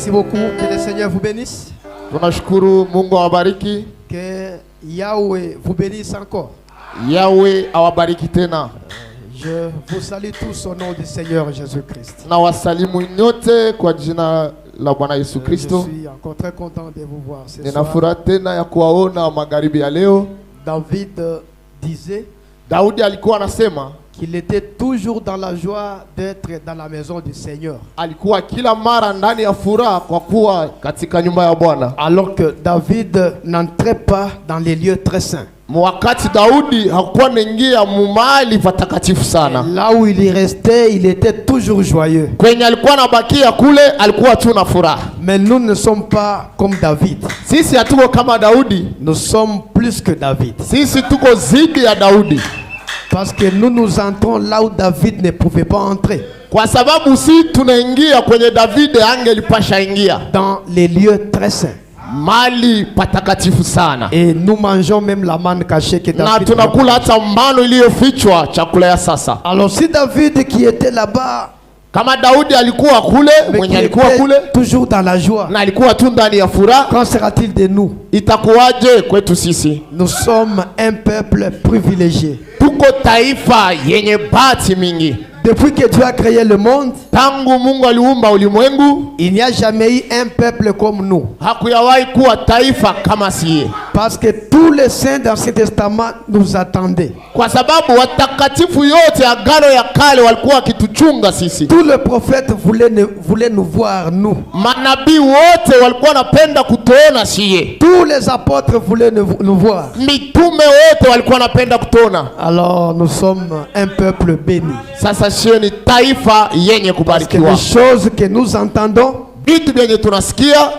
Merci beaucoup. Que le Seigneur vous bénisse. Tunashukuru Mungu awabariki. Que Yahweh vous bénisse encore. Yahweh awabariki tena. Je vous salue tous au nom du Seigneur Jésus-Christ. Na wasalimu nyote kwa jina la Bwana Yesu Kristo. Je suis encore très content de vous voir ce soir. Ninafuraha tena ya kuwaona magharibi ya leo. David disait, Daudi alikuwa anasema qu'il était toujours dans la joie d'être dans la maison du Seigneur. Alikuwa kila mara ndani ya furaha kwa kuwa katika nyumba ya Bwana. Alors que David n'entrait pas dans les lieux très saints. Wakati Daudi hakuwa anaingia mahali patakatifu sana. Là où il y restait, il était toujours joyeux. Kwenye alikuwa anabakia kule alikuwa tu na furaha. Mais nous ne sommes pas comme David. Sisi hatuko kama Daudi. Nous sommes plus que David. Sisi tuko zidi ya Daudi. Parce que nous entrons là où David ne pouvait pas entrer. Kwa sababu si tunaingia kwenye David angelipasha ingia. Dans les lieux très saints. Mali patakatifu sana. Et nous mangeons même la manne cachée que David. Na tunakula hata mbano iliyofichwa chakula ya sasa. Alors si David qui était là-bas, kama Daudi alikuwa kule, mwenye alikuwa kule toujours dans la joie, na alikuwa tu ndani ya furaha, qu'en sera-t-il de nous? Itakuwaje kwetu sisi? Nous sommes un peuple privilégié. Tuko taifa yenye bahati mingi. Depuis que Dieu a créé le monde, tangu Mungu aliumba ulimwengu, il n'y a jamais eu un peuple comme nous. Hakuyawahi kuwa taifa kama siye. Parce que tous les saints dans ce testament nous attendaient. Kwa sababu watakatifu yote agano ya kale walikuwa wakituchunga sisi. Tous les prophètes voulaient nous voir nous. Manabii wote walikuwa wanapenda kutuona siye. Tous les apôtres voulaient nous voir. Mitume wote walikuwa wanapenda kutuona. Alors nous sommes un peuple béni. Sasa sio ni taifa yenye kubarikiwa. Parce que les choses que nous entendons, vitu vyenye tunasikia,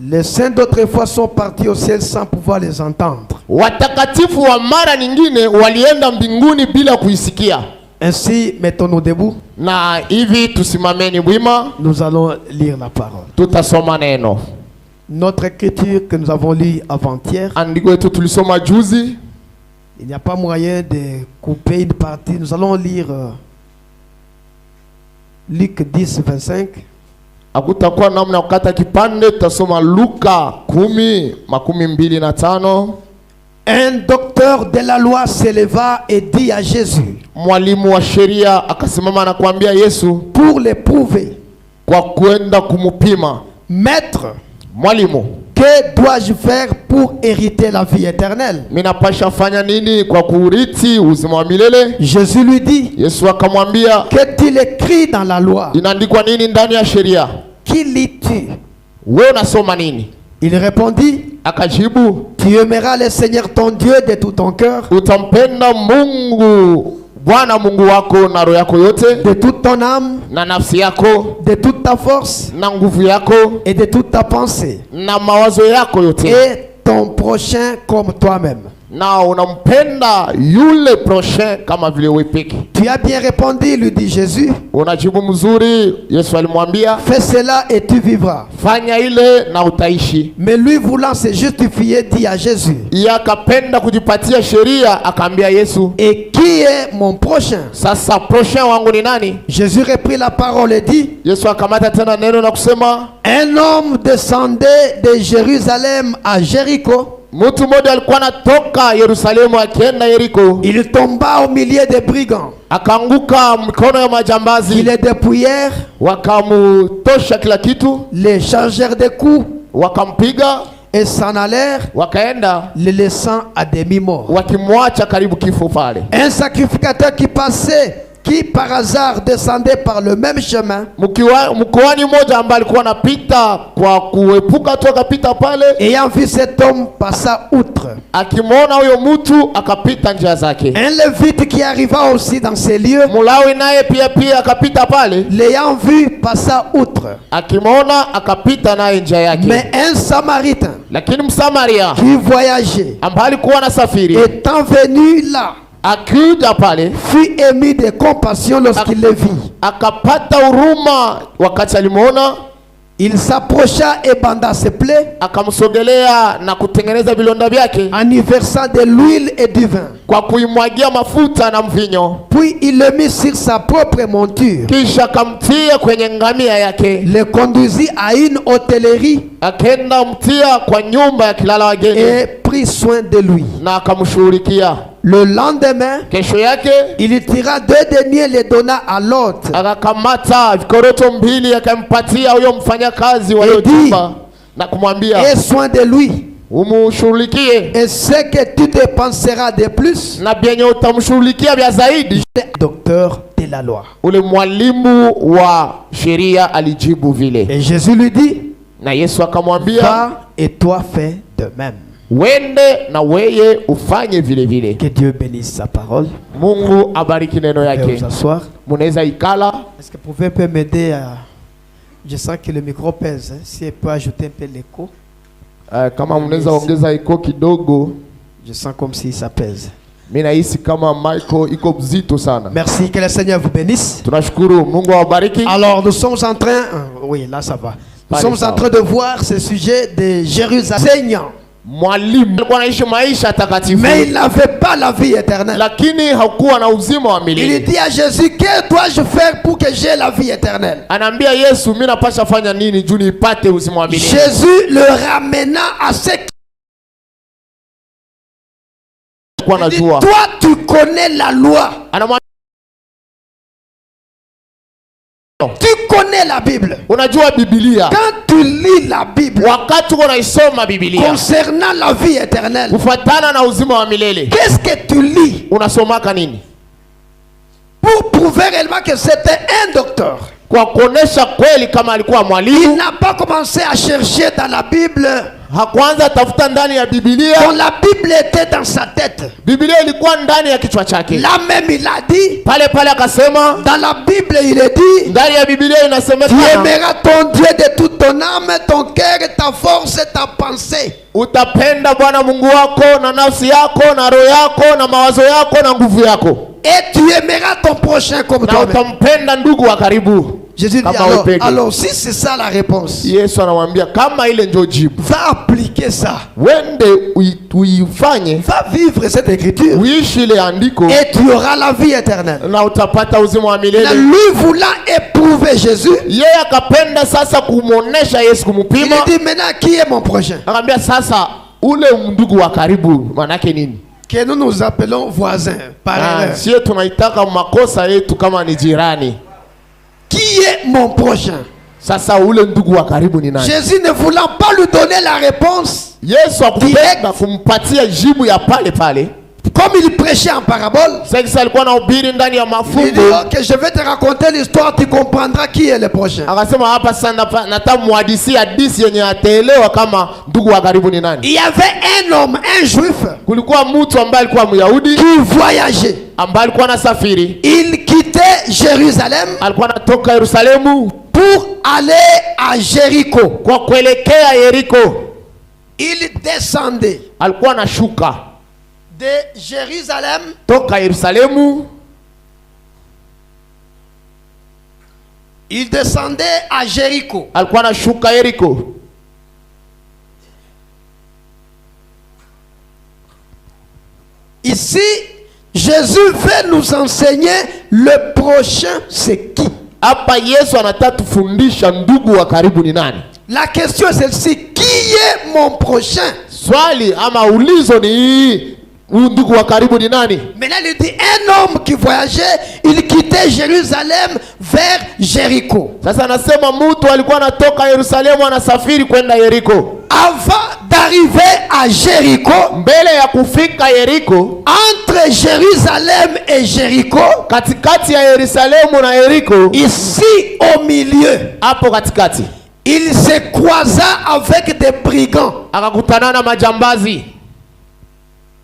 les saints d'autrefois sont partis au ciel sans pouvoir les entendre. Watakatifu wa mara nyingine walienda mbinguni bila kuisikia. Ainsi, mettons-nous debout. Na hivi tusimameni wima. Nous allons lire la parole. Tutasoma neno. Notre écriture que nous avons lue avant-hier. Andiko yetu tulisoma juzi. Il n'y a pas moyen de couper une partie. Nous allons lire Luc 10, 25. Hakutakuwa namna ya kukata kipande, tutasoma Luka 10:25. Un docteur de la loi s'éleva et dit à Jésus, mwalimu wa sheria akasimama na kuambia Yesu, pour l'éprouver, kwa kwenda kumupima, maître, mwalimu, que dois-je faire pour hériter la vie éternelle? Minapasha fanya nini kwa kuurithi uzima wa milele? Jésus lui dit, Yesu akamwambia, qu'est-il écrit dans la loi? Inaandikwa nini ndani ya sheria? Qui lis-tu? Wewe unasoma nini? Il répondit, akajibu, tu aimeras le Seigneur ton Dieu de tout ton cœur, utampenda Mungu Bwana Mungu wako na roho yako yote, de toute ton âme, na nafsi yako, de toute ta force, na nguvu yako, et de toute ta pensée, na mawazo yako yote, et ton prochain comme toi-même. Na unampenda yule prochain kama vile wewe peke. Tu as bien répondu, lui dit Jésus. Unajibu mzuri, Yesu alimwambia, fais cela et tu vivras. Fanya ile na utaishi. Mais lui voulant se justifier dit à Jésus, yakapenda kujipatia sheria, akaambia Yesu, et qui est mon prochain? Sasa prochain wangu ni nani? Jésus reprit la parole et dit, Yesu akamata tena neno na kusema, un homme descendait de Jérusalem à Jéricho. Mtu mmoja alikuwa anatoka Yerusalemu akienda Yeriko. Il tomba au milieu des brigands. Akaanguka mikono ya majambazi. Il les dépouillèrent. Wakamutosha kila kitu. Les chargèrent de coups. Wakampiga. Et s'en allèrent. Wakaenda. Le laissant à demi-mort. Wakimwacha karibu kifo pale. Un sacrificateur qui passait, qui par hasard descendait par le même chemin, mkoani mmoja ambaye alikuwa anapita kwa kuepuka tu akapita pale, ayant vu cet homme passa outre, akimwona huyo mtu akapita njia zake. Un lévite qui arriva aussi dans ces lieux, Mulawi naye pia akapita pale, l'ayant vu passa outre, akimwona akapita naye njia yake. Mais un samaritain, lakini Msamaria qui voyageait, ambaye alikuwa anasafiri, étant venu là, akuja pale, fut ému de compassion lorsqu'il le vit. Akapata huruma wakati alimuona. Il s'approcha et banda ses plaies akamsogelea na kutengeneza vilonda vyake en y versant de l'huile et du vin. kwa kuimwagia mafuta na mvinyo. Puis il le mit sur sa propre monture. Kisha akamtia kwenye ngamia yake, Le conduisit à une hôtellerie akenda mtia kwa nyumba ya kilala wageni et prit soin de lui. na akamshughulikia. Le lendemain, Kesho yake il tira 2 deniers et les donna à l'hôte. akakamata vikoroto mbili akampatia huyo mfanyakazi wa hiyo Edi. nyumba na kumwambia Aie soin de lui. umshughulikie, Et ce que tu dépenseras de plus, na vyenye utamshughulikia vya zaidi. docteur de la loi. Ule mwalimu wa sheria alijibu vile, Et Jésus lui dit, na Yesu akamwambia, va et toi fais de même. wende na weye ufanye vile vile. Que Dieu bénisse sa parole. Mungu abariki neno Vous yake. vous asseoir. Munaweza ikala. Est-ce que vous pouvez un peu m'aider à... Je sens que le micro pèse. Hein? Si elle peut ajouter un peu l'écho. Kama mnaweza ongeza iko kidogo. Je sens comme si ça pèse. Mimi nahisi kama Michael iko mzito sana. Merci, que le Seigneur vous bénisse. Tunashukuru, Mungu awabariki. Alors nous sommes en train... Oui, là ça va. Nous Allez, sommes ça en va. train de voir ce sujet de Jérusalem. Seigneur. Mwalimu alikuwa anaishi maisha takatifu, Mais il n'avait pas la vie éternelle. lakini hakuwa na uzima wa Il milele. dit à Jésus, que dois-je faire pour que j'aie la vie éternelle? Anaambia Yesu, mimi napasha fanya nini juu nipate uzima wa milele? Jésus le ramena à ce qu'il Kwa dit, najua. toi tu connais la loi. Anamwambia, Tu connais la Bible. unajua Biblia. Quand tu lis la Bible Wakati unaisoma Biblia concernant la vie éternelle, kufuatana na uzima wa milele, qu'est-ce que tu lis unasomaka nini? pour prouver réellement que c'était un docteur? Kwa kuonesha kweli kama alikuwa Il mwalimu. n'a pas commencé à chercher dans la Bible Hakuanza tafuta ndani ya quand Biblia. la Bible était dans sa tête. Biblia ilikuwa ndani ya kichwa chake. Là même il a dit, Pale pale akasema, dans la Bible il est dit, ndani ya Biblia tu inasemekana aimeras ton Dieu de toute ton âme, ton cœur, ta force et ta pensée. utapenda Bwana Mungu wako na nafsi yako na roho yako na mawazo yako na nguvu yako, Et tu aimeras ton prochain comme na toi-même. utampenda ndugu wa karibu Jésus dit kama wewe peke. alors si c'est ça la réponse, Yesu anamwambia kama ile ndio jibu, va appliquer ça. wende uifanye, Va vivre cette écriture uishi ile andiko et tu auras la vie éternelle. na utapata uzima wa Là, milele. lui voulant éprouver Jésus, Yeye akapenda sasa kumuonesha Yesu, il kumupima. lui dit maintenant qui est mon prochain? Akamwambia sasa ule ndugu wa karibu manake nini? Que nous nous appelons voisins par erreur. Sio tunaitaka makosa yetu kama ni jirani. Qui est mon prochain? Sasa ule ndugu wa karibu ni nani? Jésus ne voulant pas lui donner la réponse, Yesu akupenda kumpatia jibu ya pale pale. comme il prêchait en parabole, Sasa alikuwa anahubiri ndani ya il dit mafumbo. ok, je vais te raconter l'histoire, tu comprendras qui est le prochain. Akasema hapa sasa natamhadisia hadithi yenye ataelewa kama ndugu wa karibu ni nani. Il y avait un homme, un juif, Kulikuwa mtu ambaye alikuwa Myahudi qui voyageait. ambaye alikuwa anasafiri. Il quittait Jérusalem Alikuwa anatoka Yerusalemu pour aller à Jéricho. kwa kuelekea Yeriko. Il descendait Alikuwa anashuka de Jérusalem toka Yerusalemu, il descendait à Jéricho. alikuwa anashuka Yeriko. Ici, Jésus veut nous enseigner le prochain c'est qui. Hapa Yesu anataka tufundisha ndugu wa karibu ni nani. La question est celle-ci, qui est mon prochain? Swali ama ulizo ni huyu ndugu wa karibu ni nani? Maintenant il dit un homme qui voyageait, il quittait Jérusalem vers Jéricho. Sasa anasema mtu alikuwa anatoka Yerusalemu anasafiri kwenda Yeriko. Avant d'arriver à Jéricho, Mbele ya kufika Yeriko, entre Jérusalem et Jéricho, katikati ya Yerusalemu na Yeriko, ici au milieu, hapo katikati il se croisa avec des brigands akakutana na majambazi,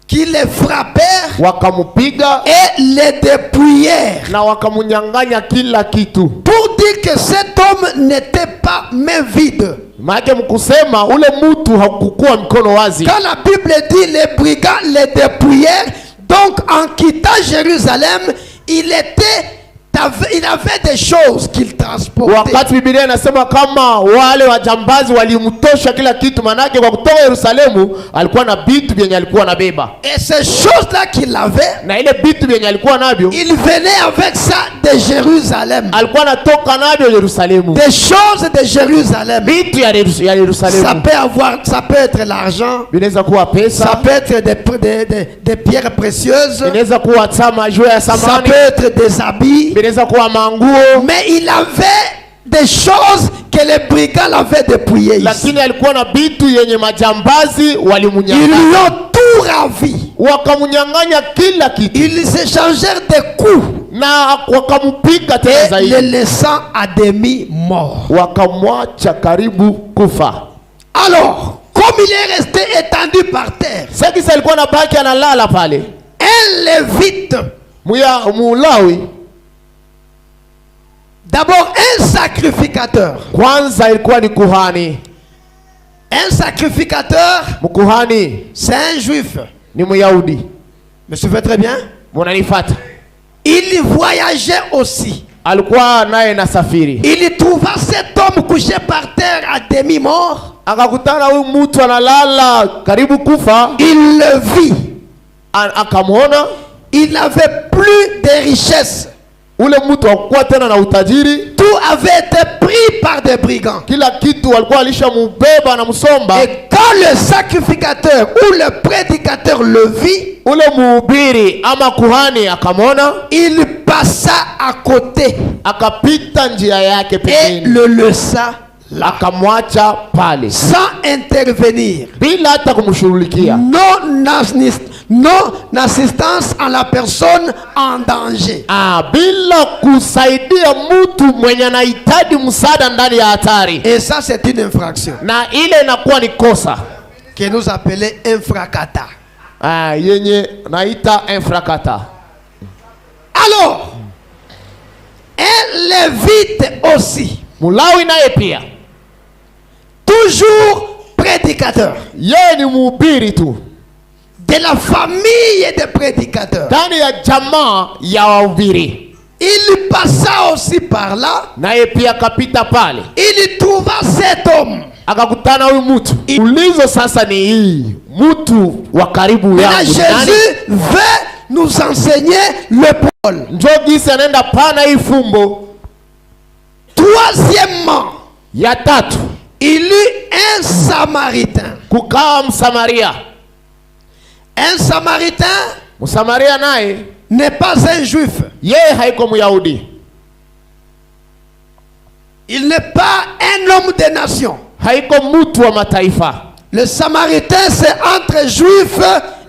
qui les frappèrent wakamupiga et les dépouillèrent. na wakamunyang'anya kila kitu. Pour dire que cet homme n'était pas main vide. Maana mkusema ule mtu hakukuwa mkono wazi. Quand la Bible dit les brigands les dépouillèrent, donc en quittant Jérusalem, il était il avait des choses qu'il transportait. Wakati Biblia inasema kama wale wajambazi walimtosha kila kitu, manake kwa kutoka Yerusalemu alikuwa na vitu vyenye alikuwa anabeba. Et ces choses-là qu'il avait, na ile vitu vyenye alikuwa navyo, il venait avec ça de Jérusalem. alikuwa anatoka navyo Yerusalemu. Des choses de Jérusalem. Vitu ya Yerusalemu. Ça peut être l'argent. Vinaweza kuwa pesa. Ça peut être des pierres précieuses. Vinaweza kuwa majiwe ya Ça samani. peut être des habits. Vinaweza kuwa manguo. Mais il avait des choses que les brigands avaient dépouillées. Lakini alikuwa na vitu yenye majambazi walimunyang'anya. Ils lui ont tout ravi. Wakamunyang'anya kila kitu. Ils échangèrent des coups. Na wakamupiga tena zaidi. Et le laissant à demi mort. Wakamwacha karibu kufa. Alors, comme il est resté étendu par terre, sasa alikuwa anabaki analala pale. Un lévite, Mulawi, d'abord un sacrificateur. Kwanza ilikuwa ni kuhani. Un sacrificateur, mkuhani, c'est un juif. Ni Myahudi. Me suivez très bien? Munanifata? Il voyageait aussi. Alikuwa naye nasafiri. Il trouva cet homme couché par terre à demi mort. Akakutana huyu mtu analala karibu kufa. Il le vit. Akamwona. Il n'avait plus de richesse. Ule mtu hakuwa tena na utajiri. Tout avait été pris par des brigands. Kila kitu walikuwa alishamubeba na msomba. Et quand le sacrificateur ou le prédicateur le vit, ule mhubiri ama kuhani akamwona, il passa à côté. Akapita njia yake et pembeni. le laissa là, akamwacha pale sans intervenir. bila hata kumshughulikia. Non assistance à la personne en danger. Bila kusaidia mtu mwenye anahitaji msaada ndani ya hatari. Et ça c'est une infraction. Na ile inakuwa ni kosa que nous appelons infracata. Yenye naita infracata. Alors, un lévite aussi. Mulawi naye pia. Toujours prédicateur. Yeye ni mhubiri tu. De la famille des prédicateurs. Ndani ya jamaa ya wahubiri. Il passa aussi par là. Naye pia kapita pale. Il trouva cet homme. Akakutana huyu mtu. Ulizo sasa ni hii. Mtu wa karibu yangu. Jésus veut nous enseigner le Paul. Njoo gisi anaenda pana hii fumbo. Troisièmement. Ya tatu. Il eut un Samaritain. Kukawa Msamaria. Un Samaritain. Msamaria naye n'est pas un juif. Yeye haiko Myahudi. Il n'est pas un homme des nations. Haiko mtu wa mataifa. Le Samaritain c'est entre juifs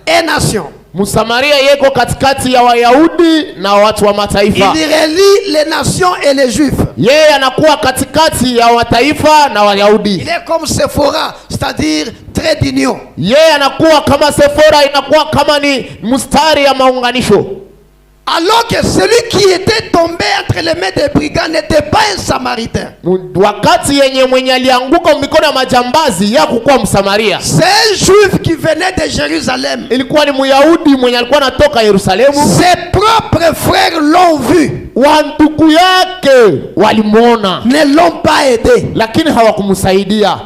et nations. Msamaria yeko katikati ya Wayahudi na watu wa mataifa. Il relie les nations et les juifs. Yeye anakuwa katikati ya mataifa na Wayahudi. Il est comme Sephora, c'est-à-dire trait d'union. Yeye anakuwa kama Sephora, inakuwa kama ni mstari ya maunganisho. Alors que celui qui était tombé entre les mains des brigands n'était pas un Samaritain. Wakati yenye mwenye alianguka mikono ya majambazi ya kukuwa Msamaria. C'est un juif qui venait de Jérusalem. Ilikuwa ni Myahudi mwenye alikuwa anatoka Yerusalemu. Ses propres frères l'ont vu. Wandugu yake walimuona. Ne l'ont pas aidé. Lakini hawakumsaidia.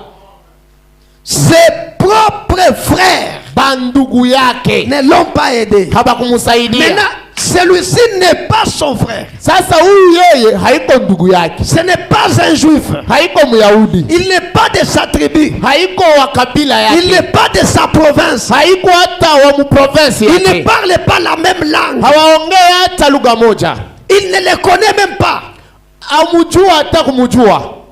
Ses propres frères bandugu yake ne l'ont pas aidé. hawakumsaidia. Maintenant, celui-ci n'est pas son frère. Sasa huyu yeye haiko ndugu yake. Ce n'est pas un juif. Haiko Myahudi. Il n'est pas de sa tribu. Haiko wa kabila yake. Il n'est pas de sa province. Haiko hata wa muprovince yake. Il ne parle pas la même langue. Hawaongea hata lugha moja. Il ne les connaît même pas. Amujua hata kumujua.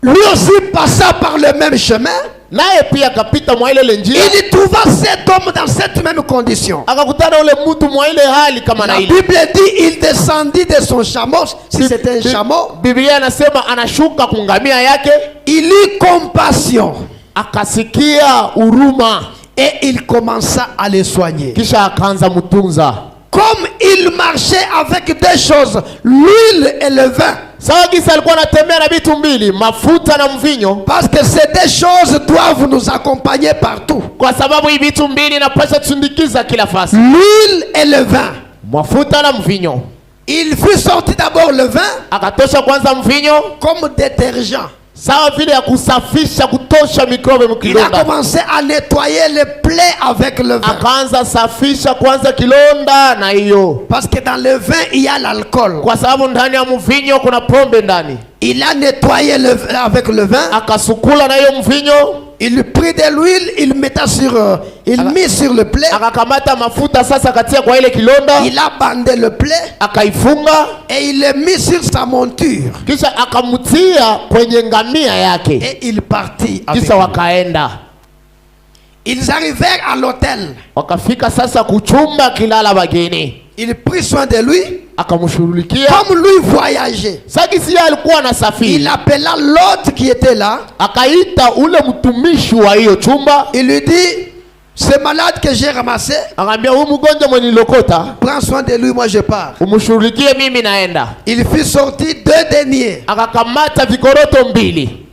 Lui aussi passa par le même chemin. Naye pia kapita mwa ile njia. Il trouva cet homme dans cette même condition. Akakutana ule mtu mwa ile hali kama na La ile. Bible dit il descendit de son chameau, si c'était un chameau. Biblia inasema anashuka kungamia yake. Il eut compassion. Akasikia huruma. Et il commença à les soigner. Kisha akaanza mtunza. Comme il marchait avec deux choses, l'huile et le vin. Sawa gisa alikuwa anatembea na vitu mbili, mafuta na mvinyo. Parce que ces deux choses doivent nous accompagner partout. Kwa sababu hivi vitu mbili inapaswa tusindikiza kila fasi. L'huile et le vin. Mafuta na mvinyo. Il fut sorti d'abord le vin akatosha kwanza mvinyo comme détergent. sawa vile ya kusafisha kutosha mikrobe Il a mkilonda. commencé à nettoyer les plaies avec le vin. Akaanza safisha kwanza kilonda na hiyo, Parce que dans le vin, il y a l'alcool. kwa sababu ndani ya mvinyo kuna pombe ndani. Il a nettoyé avec le vin. Akasukula na hiyo mvinyo, Il prit de l'huile, il mettait il mit sur le plaie. akakamata mafuta sasa akatia kwa ile kilonda, Il a bandé le plaie akaifunga, et il l'a mis sur sa monture. kisha akamutia kwenye ngamia yake, Et il partit avec kisha lui. wakaenda. Ils arrivèrent à l'hôtel. Wakafika sasa kuchumba kilala bageni, Il prit soin de lui. akamshughulikia. Comme lui voyageait, Sakisi yeye alikuwa na il safiri, appela l'autre qui était là. akaita ule mtumishi wa hiyo chumba, Il lui dit, ce malade que j'ai ramassé, akamwambia huyu mgonjwa mwenye nilokota prends soin de lui, moi je pars. umshughulikie, mimi naenda. Il fit sortir 2 deniers, Akakamata vikoroto mbili,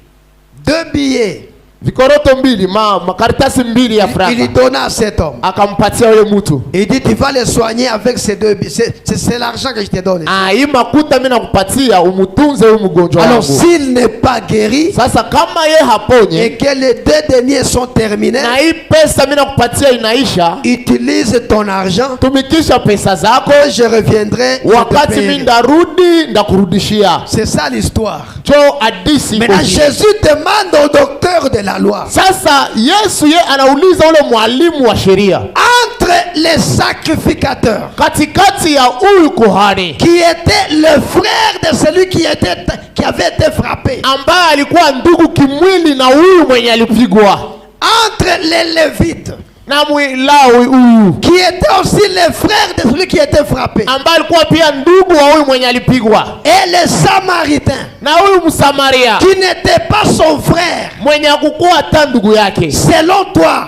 2 billets. vikoroto mbili, makaratasi mbili ya Il lui franga, donna à cet homme. akampatia yule mtu. Il dit, tu vas les soigner avec ces 2 billets. C'est l'argent que je te donne. Hii makuta mimi nakupatia umutunze huyu mgonjwa Alors wangu. s'il n'est pas guéri Sasa kama ye haponye et que les 2 deniers sont terminés, na hii pesa mimi nakupatia inaisha, utilise ton argent. tumikisha pesa zako, Quand je reviendrai, je te wakati mimi paierai. ndarudi ndakurudishia. C'est ça l'histoire. Jo hadisi Maintenant, iko hivi. Jésus demande au docteur de la loi, Sasa Yesu ye anauliza ule mwalimu wa sheria entre les sacrificateurs, katikati ya huyu kuhani qui était le frère de celui qui avait été frappé, ambaye alikuwa ndugu kimwili na huyu mwenye alipigwa, entre les Lévites, na Mwilawi huyu qui était aussi le frère de celui qui était frappé, ambaye alikuwa pia ndugu wa huyu mwenye alipigwa, et les Samaritains, na huyu Msamaria qui n'était pas son frère, mwenye hakukuwa hata ndugu yake. selon toi,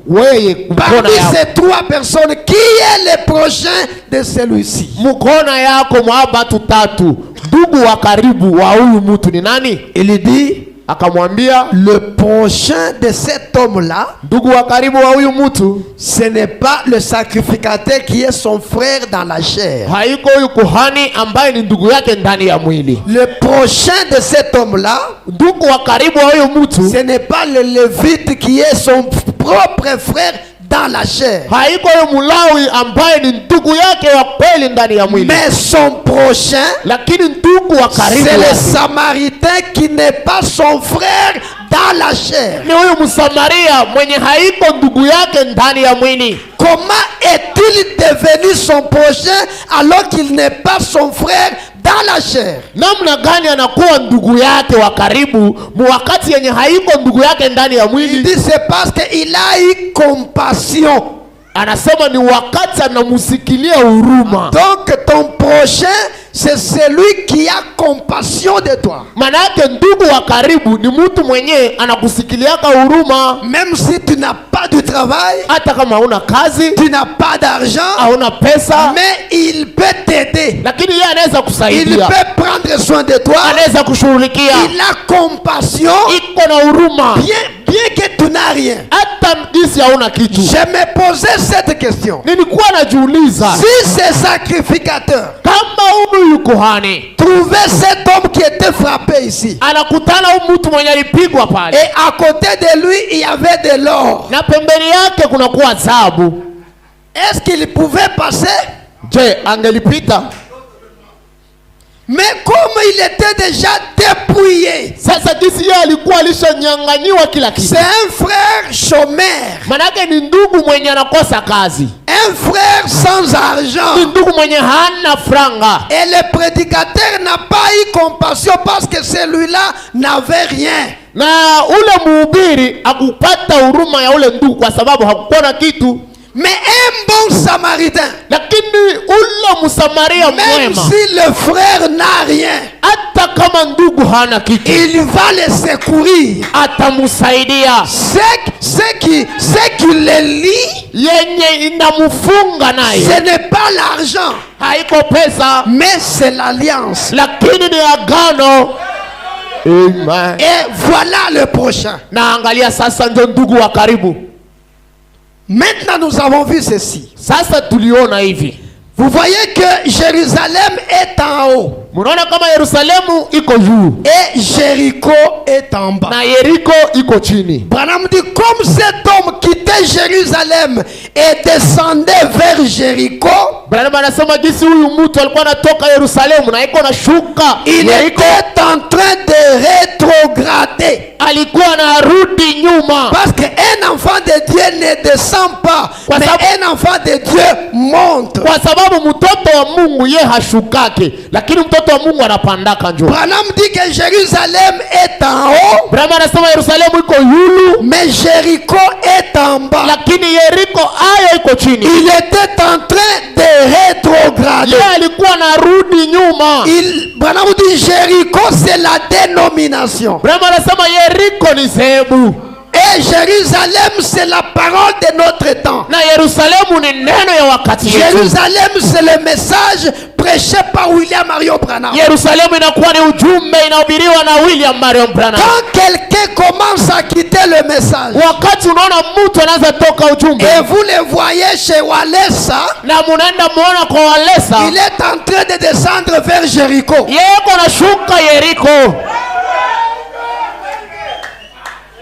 Weye parmi mkona yako, ces 3 personnes, qui est le prochain de celui-ci? mkona yako mwa batu tatu, ndugu wa karibu wa huyu mtu ni nani? Il dit, Akamwambia le prochain de cet homme-là, ndugu wa karibu wa huyu mtu ce n'est pas le sacrificateur qui est son frère dans la chair. haiko huyu kuhani ambaye ni ndugu yake ndani ya mwili. Le prochain de cet homme-là, Ndugu wa karibu wa huyu mtu ce n'est pas le Lévite qui est son propre frère dans la chair, haiko huyu Mlawi ambaye ni ndugu yake wa kweli ndani ya mwili, mais son prochain, lakini ndugu wa karibu c'est le yake Samaritain qui n'est pas son frère dans la chair. ni huyu Msamaria mwenye haiko ndugu yake ndani ya mwili. Comment est-il devenu son prochain alors qu'il n'est pas son frère dans la chair? Namna gani anakuwa ndugu yake wa karibu wakati yenye haiko ndugu yake ndani ya Il mwili? dit c'est parce qu'il a eu compassion. Anasema ni wakati anamusikilia huruma. Donc ton prochain, c'est celui qui a compassion de toi. Maana yake ndugu wa karibu ni mtu mwenye anakusikiliaka huruma, Même si tu n'as pas de travail, hata kama hauna kazi, tu n'as pas d'argent, hauna pesa, mais il peut t'aider. lakini yeye anaweza Il kusaidia, peut prendre soin de toi. anaweza kushughulikia, Il a compassion, iko na huruma bien que tu n'as rien. hata jinsi hauna kitu. Je me posais cette question. Nilikuwa najiuliza Si ces sacrificateurs kama huyu kuhani trouvaient cet homme qui était frappé ici, anakutana huyu mtu mwenye alipigwa pale, et à côté de lui, il y avait de l'or, na pembeni yake kunakuwa dhahabu, est-ce qu'il pouvait passer? je, angelipita? Mais comme il était déjà dépouillé, Sasa jinsi yeye alikuwa alishanyang'anyiwa kila kitu, c'est un frère chômeur, manake ni ndugu mwenye anakosa kazi, un frère sans ni argent. ndugu mwenye hana franga, Et le prédicateur n'a pas eu compassion parce que celui-là n'avait rien. na ule mhubiri akupata huruma ya ule ndugu kwa sababu hakukuwa na kitu. Mais un bon samaritain, Lakini ule Msamaria même mwema, si le frère n'a rien, hata kama ndugu hana kitu, il va le secourir. atamsaidia. Ce qui le lie, Yenye inamfunga naye ce n'est pas l'argent, haiko pesa, mais c'est l'alliance. lakini ni agano. Amen. Et voilà le prochain. Na angalia sasa, ndio ndugu wa karibu. Maintenant, nous avons vu ceci. Sasa tuliona hivi, Vous voyez que Jérusalem est en haut. Munaona kama Yerusalemu iko juu Et Jéricho est en bas. na Yeriko iko chini. Branham dit comme cet homme quittait Jérusalem et descendait vers Jéricho, Branham anasema jinsi huyu mtu alikuwa anatoka Yerusalemu na iko nashuka il Yeriko, était en train de rétrograder. alikuwa anarudi nyuma. Parce qu'un enfant de Dieu ne descend pas, mais un enfant de Dieu monte. Kwa sababu mtoto wa Mungu ye hashukake, lakini mtoto wa Mungu anapandaka njoo. Branham dit que Jérusalem est en haut, Branham anasema Yerusalemu iko yulu, mais Jéricho est en bas. lakini Yeriko ayo iko chini. Il était en train de rétrograder. Ye alikuwa anarudi nyuma. Branham dit Jéricho c'est la dénomination. Branham anasema Yeriko ni sehemu. Et Jérusalem c'est la parole de notre temps. Na Yerusalemu ni neno ya wakati yetu. Jérusalem c'est le message prêché par William Marion Branham. Yerusalemu inakuwa ni ujumbe inahubiriwa na William Marion Branham. Quand quelqu'un commence à quitter le message, Wakati unaona mtu anaanza toka ujumbe et vous le voyez chez Walesa, na munaenda muona kwa Walesa, il est en train de descendre vers Jéricho. yeye kuna shuka Yeriko.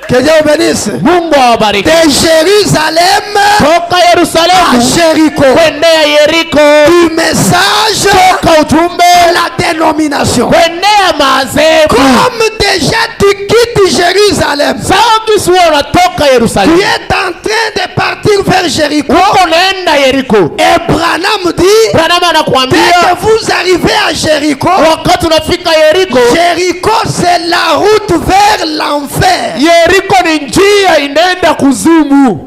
Que Dieu vous bénisse. Mungu awabariki. De Jérusalem Toka à Yerusalemu Jéricho. kwendea Yeriko, Du message toka ujumbe à la dénomination. kwendea madhehebu. Comme déjà tu quittes Jérusalem, Sawa kisi wewe unatoka tu Yerusalemu, es en train de partir vers Jéricho. uko naenda Yeriko. Et Branham dit, Branham dès anakuambia que vous arrivez à Jéricho, wakati unafika Yeriko, Jéricho c'est la route vers l'enfer. Yeriko ni njia inaenda kuzimu.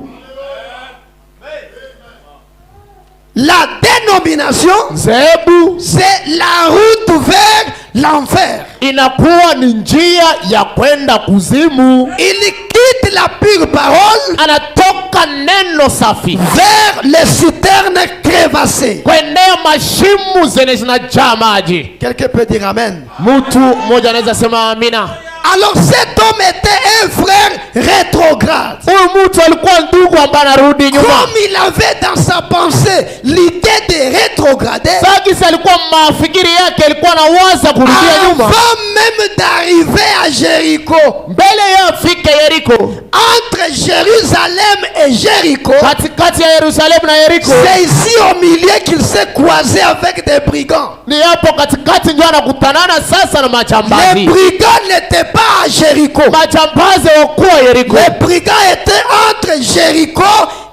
La dénomination, Zebu c'est la route vers l'enfer. inakuwa ni njia ya kwenda kuzimu. Il quitte la pure parole Anatoka neno safi vers les citernes crevassées. kwendea mashimu zenye zinajaa maji. Quelqu'un peut dire amen. Mtu mmoja anaweza sema amina. Alors cet homme était un frère rétrograde. Huyu mtu alikuwa ndugu ambaye anarudi nyuma. Comme il avait dans sa pensée l'idée de rétrograder, Sasa alikuwa mafikiri yake alikuwa anawaza kurudia nyuma. avant même d'arriver à Jéricho, Mbele ya afike Yeriko, entre Jérusalem et Jéricho, katikati ya Yerusalemu na Yeriko, c'est ici au milieu qu'il s'est croisé avec des brigands. ni hapo katikati ndio anakutanana sasa na Les majambazi. brigands n'étaient pas à Jéricho. Majambazi wakuwa Yeriko. Les brigands étaient entre Jéricho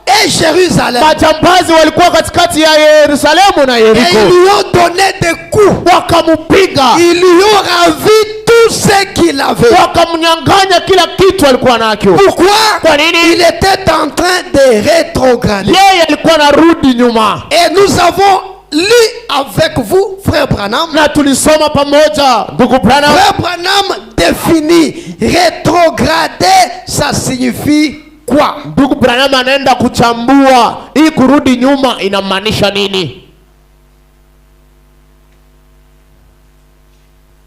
et Jérusalem. Majambazi walikuwa katikati ya Yerusalemu na Et Yeriko. ils lui ont donné des coups. Wakamupiga, Ils lui ont ravi tout ce qu'il avait. wakamnyang'anya kila kitu alikuwa nacho. Pourquoi? Kwa nini? Il était en train de rétrograder. Yeye alikuwa anarudi nyuma. Et nous avons lu avec vous, frère Branham. Na tulisoma pamoja ndugu Branham. Frère Branham définit rétrograder, ça signifie quoi? Ndugu Branham anaenda kuchambua hii kurudi nyuma inamaanisha nini.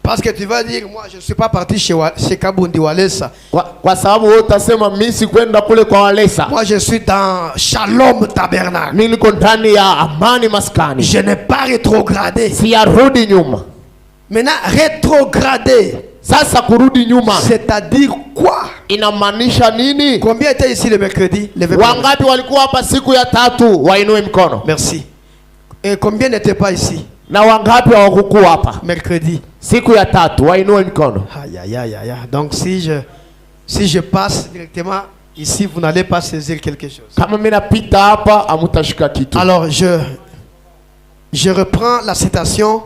Parce que tu vas dire, moi je ne suis pas parti chez Kabundi Walesa. Kwa sababu wewe utasema mimi si kwenda kule kwa Walesa. Moi je suis dans Shalom Tabernacle. Mimi niko ndani ya Amani Maskani. Je n'ai pas rétrogradé. Siyarudi nyuma. Maintenant, rétrograder, Sasa kurudi nyuma c'est-à-dire quoi? inamaanisha nini? Combien étaient ici le mercredi? Levez-vous. Wangapi walikuwa hapa siku ya tatu? Wainue mkono. Merci. Et combien n'étaient pas ici? Na wangapi hawakuwa hapa Mercredi. siku ya tatu? Wainue mkono. Aïe, aïe, aïe, aïe. Donc si je passe directement ici, vous n'allez pas saisir quelque chose. Kama mimi napita hapa amutashika kitu. Alors je reprends la citation.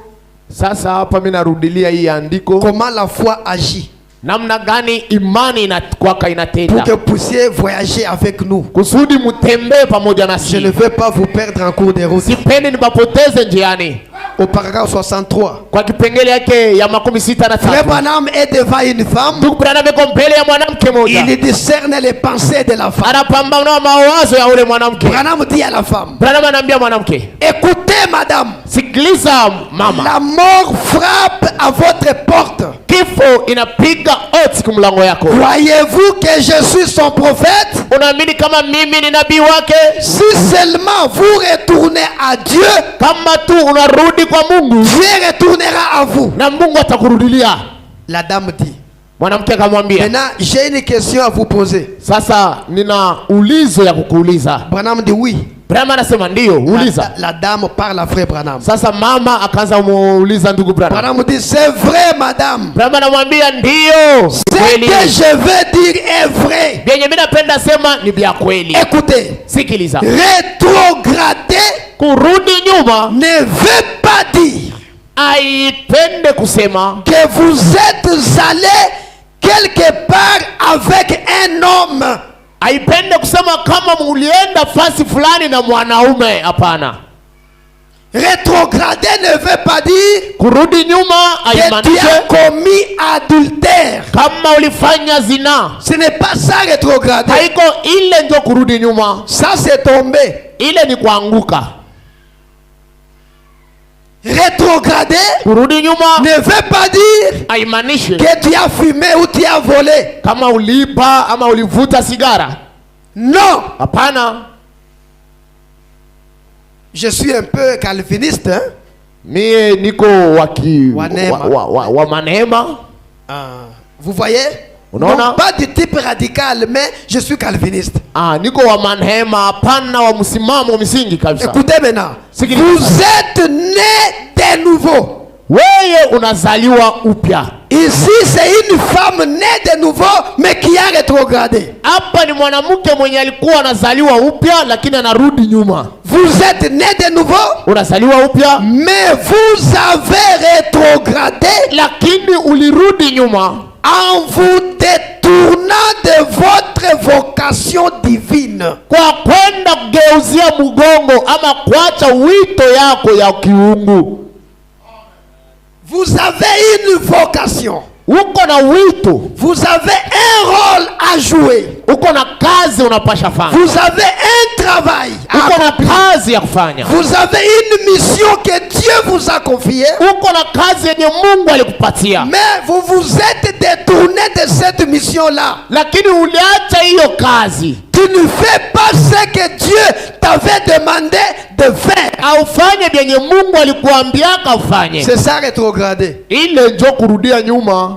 Sasa hapa mimi narudilia hii andiko. Comment la foi agit Namna gani imani inakwaka pour inatenda. que vous puissiez voyager avec nous. Kusudi mutembee pamoja Je nasi. ne veux pas vous perdre en cours de route. Sipendi nipapoteze njiani. Au paragraphe 63. Kwa kipengele yake ya 63. Frère Branham est devant une femme. Ndugu Branham yuko mbele ya mwanamke mmoja. Il discerne les pensées de la femme. Anapambana mawazo ya ule mwanamke. Branham dit à la femme, Branham anaambia mwanamke, écoutez madame, sikiliza mama. la mort frappe à votre porte. Kifo iko inapiga oti kumlango yako. Croyez-vous que je suis son prophète? Unaamini kama mimi ni nabii wake? Si seulement vous retournez à Dieu, Kama tu unarudi kwa Mungu, Dieu retournera à vous. na Mungu atakurudilia. La dame dit. Mwanamke akamwambia, Maintenant, j'ai une question à vous poser. sasa nina ulizo ya kukuuliza. Branham dit oui. Branham anasema ndio, uliza. La dame parle à frère Branham. Sasa mama akaanza muuliza ndugu Branham. Branham dit c'est vrai, madame. Branham anamwambia ndio. Ce que je veux dire est vrai. Bien mimi napenda sema ni vya kweli. Écoutez, Sikiliza. rétrograder Kurudi nyuma ne veut pas dire haipende kusema que vous êtes allé quelque part avec un homme. haipende kusema kama mulienda fasi fulani na mwanaume. Hapana. Rétrograder ne veut pas dire Kurudi nyuma que tu as haimanishe commis adultère. kama ulifanya zina. Ce n'est pas ça rétrograder. Haiko ile ndio kurudi nyuma. Ça c'est tomber. Ile ni kuanguka. Rétrograder Kurudi nyuma ne veut pas dire haimanishe que tu as fumé ou tu as volé. kama uliiba ama ulivuta sigara. Non. Hapana. Je suis un peu calviniste. Hein? Mie niko Wa neema. wa manema. Vous voyez? Non, non. Pas du type radical, mais je suis calviniste. Niko wa manema, hapana wa msimamo misingi kabisa. Écoutez maintenant. Sikiliza. Vous êtes né de nouveau. Wewe unazaliwa upya. Ici, c'est une femme née de nouveau, mais qui a rétrogradé. Hapa ni mwanamke mwenye alikuwa anazaliwa upya lakini anarudi nyuma. Vous êtes né de nouveau, Unazaliwa upya mais vous avez rétrogradé lakini ulirudi nyuma en vous détournant de votre vocation divine. kwa kwenda kugeuzia mgongo ama kuacha wito yako ya kiungu. Vous avez une vocation. Uko na wito, Vous avez un rôle à jouer. uko na kazi unapasha fanya. Vous avez un travail à Uko na accomplir. kazi ya kufanya. Vous avez une mission que Dieu vous a confiée. Uko na kazi yenye Mungu alikupatia. Mais vous vous êtes détourné de cette mission-là. Lakini uliacha hiyo kazi. Tu ne fais pas ce que Dieu t'avait demandé de faire. Aufanye vyenye Mungu alikuambiaka ufanye. C'est ça rétrograder. Ile ndio kurudia nyuma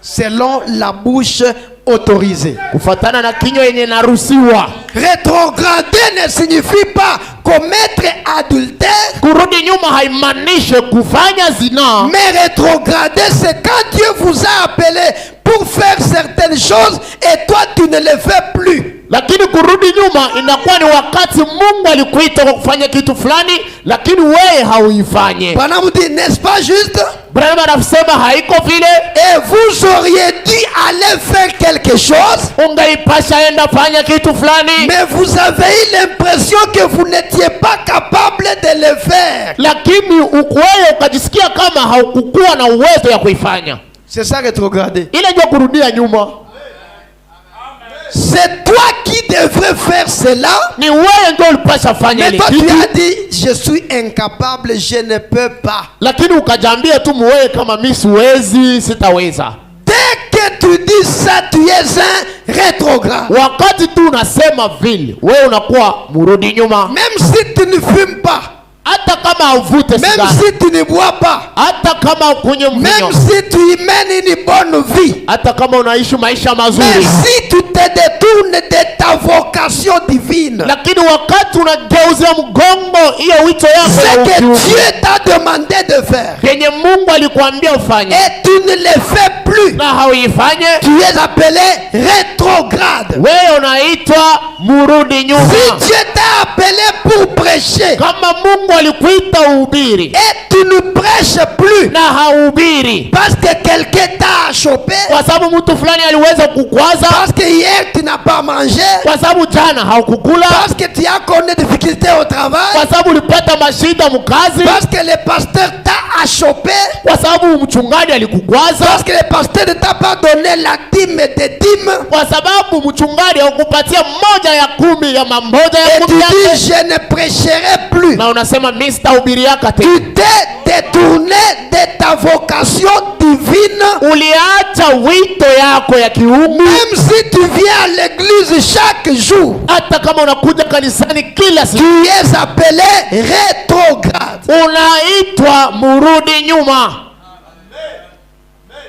Selon la bouche autorisée. kufatana na kinywa yenye naruhusiwa. Rétrograder ne signifie pas commettre adultère. Kurudi nyuma haimaanishi kufanya zina. Mais rétrograder, c'est quand Dieu vous a appelé pour faire certaines choses et toi tu ne les fais plus. Lakini kurudi nyuma inakuwa ni wakati Mungu alikuita kwa kufanya kitu fulani lakini wewe hauifanye. Branham dit, n'est-ce pas juste? Branham anasema haiko vile. Et vous auriez dû aller faire quelque chose, Ungaipasha enda fanya kitu fulani mais vous avez eu l'impression que vous n'étiez pas capable de le faire. lakini wewe ukajisikia kama haukukuwa na uwezo ya kuifanya. C'est ça rétrograder. Ile ndio kurudia nyuma. C'est toi qui devrais faire cela. Ni wewe ndio ulipasha fanya Mais ile toi tu kitu. as dit, je suis incapable, je ne peux pas. Lakini ukajambia tu wewe kama mimi siwezi, sitaweza. Dès que tu dis ça, tu es un rétrograde. Wakati tu unasema vile, wewe unakuwa mrudi nyuma. Même si tu ne fumes pas, Hata kama uvute même sigara, si tu ne bois pas, hata kama ukunywe mvinyo, même si tu y mènes une bonne vie, hata kama unaishi maisha mais mazuri, si tu te détournes de ta vocation divine, lakini wakati unageuzia mgongo hiyo wito yako ce ya que ukiungu, Dieu t'a demandé de faire, yenye Mungu alikuambia ufanye et tu ne le fais plus, na hauifanye, tu es appelé rétrograde. wewe unaitwa murudi nyuma. Si Dieu t'a appelé pour prêcher, Kama Mungu alikuita uhubiri et tu ne prêches plus, na hahubiri parce que quelqu'un t'a chopé, kwa sababu mtu fulani aliweza kukwaza, parce que hier tu n'as pas mangé, kwa sababu jana haukukula, parce que tu as connu des difficultés au travail, kwa sababu ulipata mashida mkazi, parce que le pasteur t'a chopé, kwa sababu mchungaji alikukwaza, parce que le pasteur ne t'a pas donné la dîme des dîmes, kwa sababu mchungaji hakupatia moja ya 10 ya mamoja ya et tu 10 dis yake, je ne prêcherai plus. Na unasema mimi sitahubiriaka tena. Tu t'es détourné de ta vocation divine. Uliacha wito yako ya kiungu. Même si tu viens à l'église chaque jour, hata kama unakuja kanisani kila siku, tu es appelé rétrograde. Unaitwa murudi nyuma.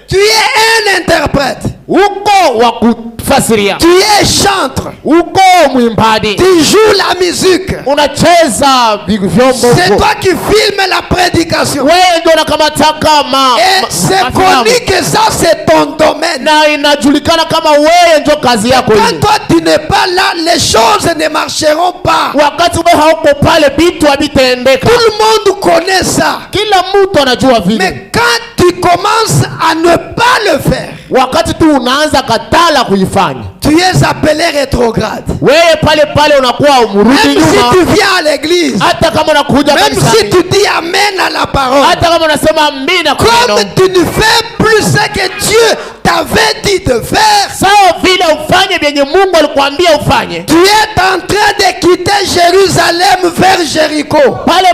Tu es un interprète. Uko wa kufasiria. Tu es chantre. Uko mwimbaji. Tu joues la musique. Unacheza vyombo. C'est toi qui filmes la prédication. Wewe ndio unakamata kama. Et c'est connu que ça c'est ton domaine. Na inajulikana kama wewe ndio kazi yako hiyo. Quand toi tu n'es pas là, les choses ne marcheront pas. Wakati wewe hauko pale vitu havitaendeka. Tout le monde connaît ça. Kila mtu anajua vile. Mais quand tu commences à ne pas le faire, wakati tu unaanza katala kuifanya, tu es appelé rétrograde. Wewe pale unakuwa umrudi nyuma. Même si tu viens à l'église, hata kama unakuja kanisani, même si tu dis amen à la parole, hata kama unasema amina kwa neno, comme tu ne fais plus ce que Dieu t'avait dit de faire, sawa vile ufanye vyenye Mungu alikwambia ufanye, tu es en train de quitter Jérusalem vers Jéricho. Pale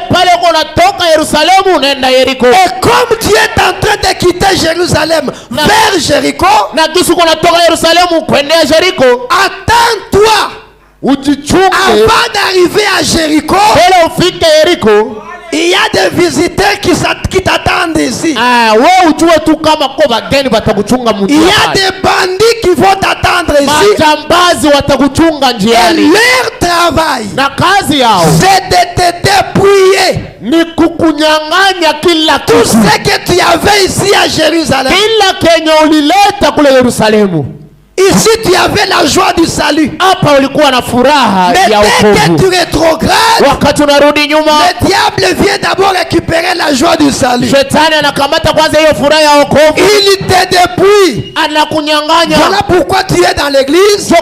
unatoka Yerusalemu unaenda Yeriko. Et comme tu es en train de quitter Jérusalem vers Jéricho, na kisu unatoka Yerusalemu kwenda Jericho, attends-toi avant d'arriver à Jéricho. Il y a des visiteurs qui t'attendent ici. Il y a des bandits qui vont t'attendre ici. Et leur travail, c'est de te dépouiller. Tout ce que tu avais ici à Jérusalem. Ici tu avais la joie du salut. Mais dès que tu rétrogrades, le diable vient d'abord récupérer la joie du salut. Il te dépouille. Voilà pourquoi tu es dans l'église.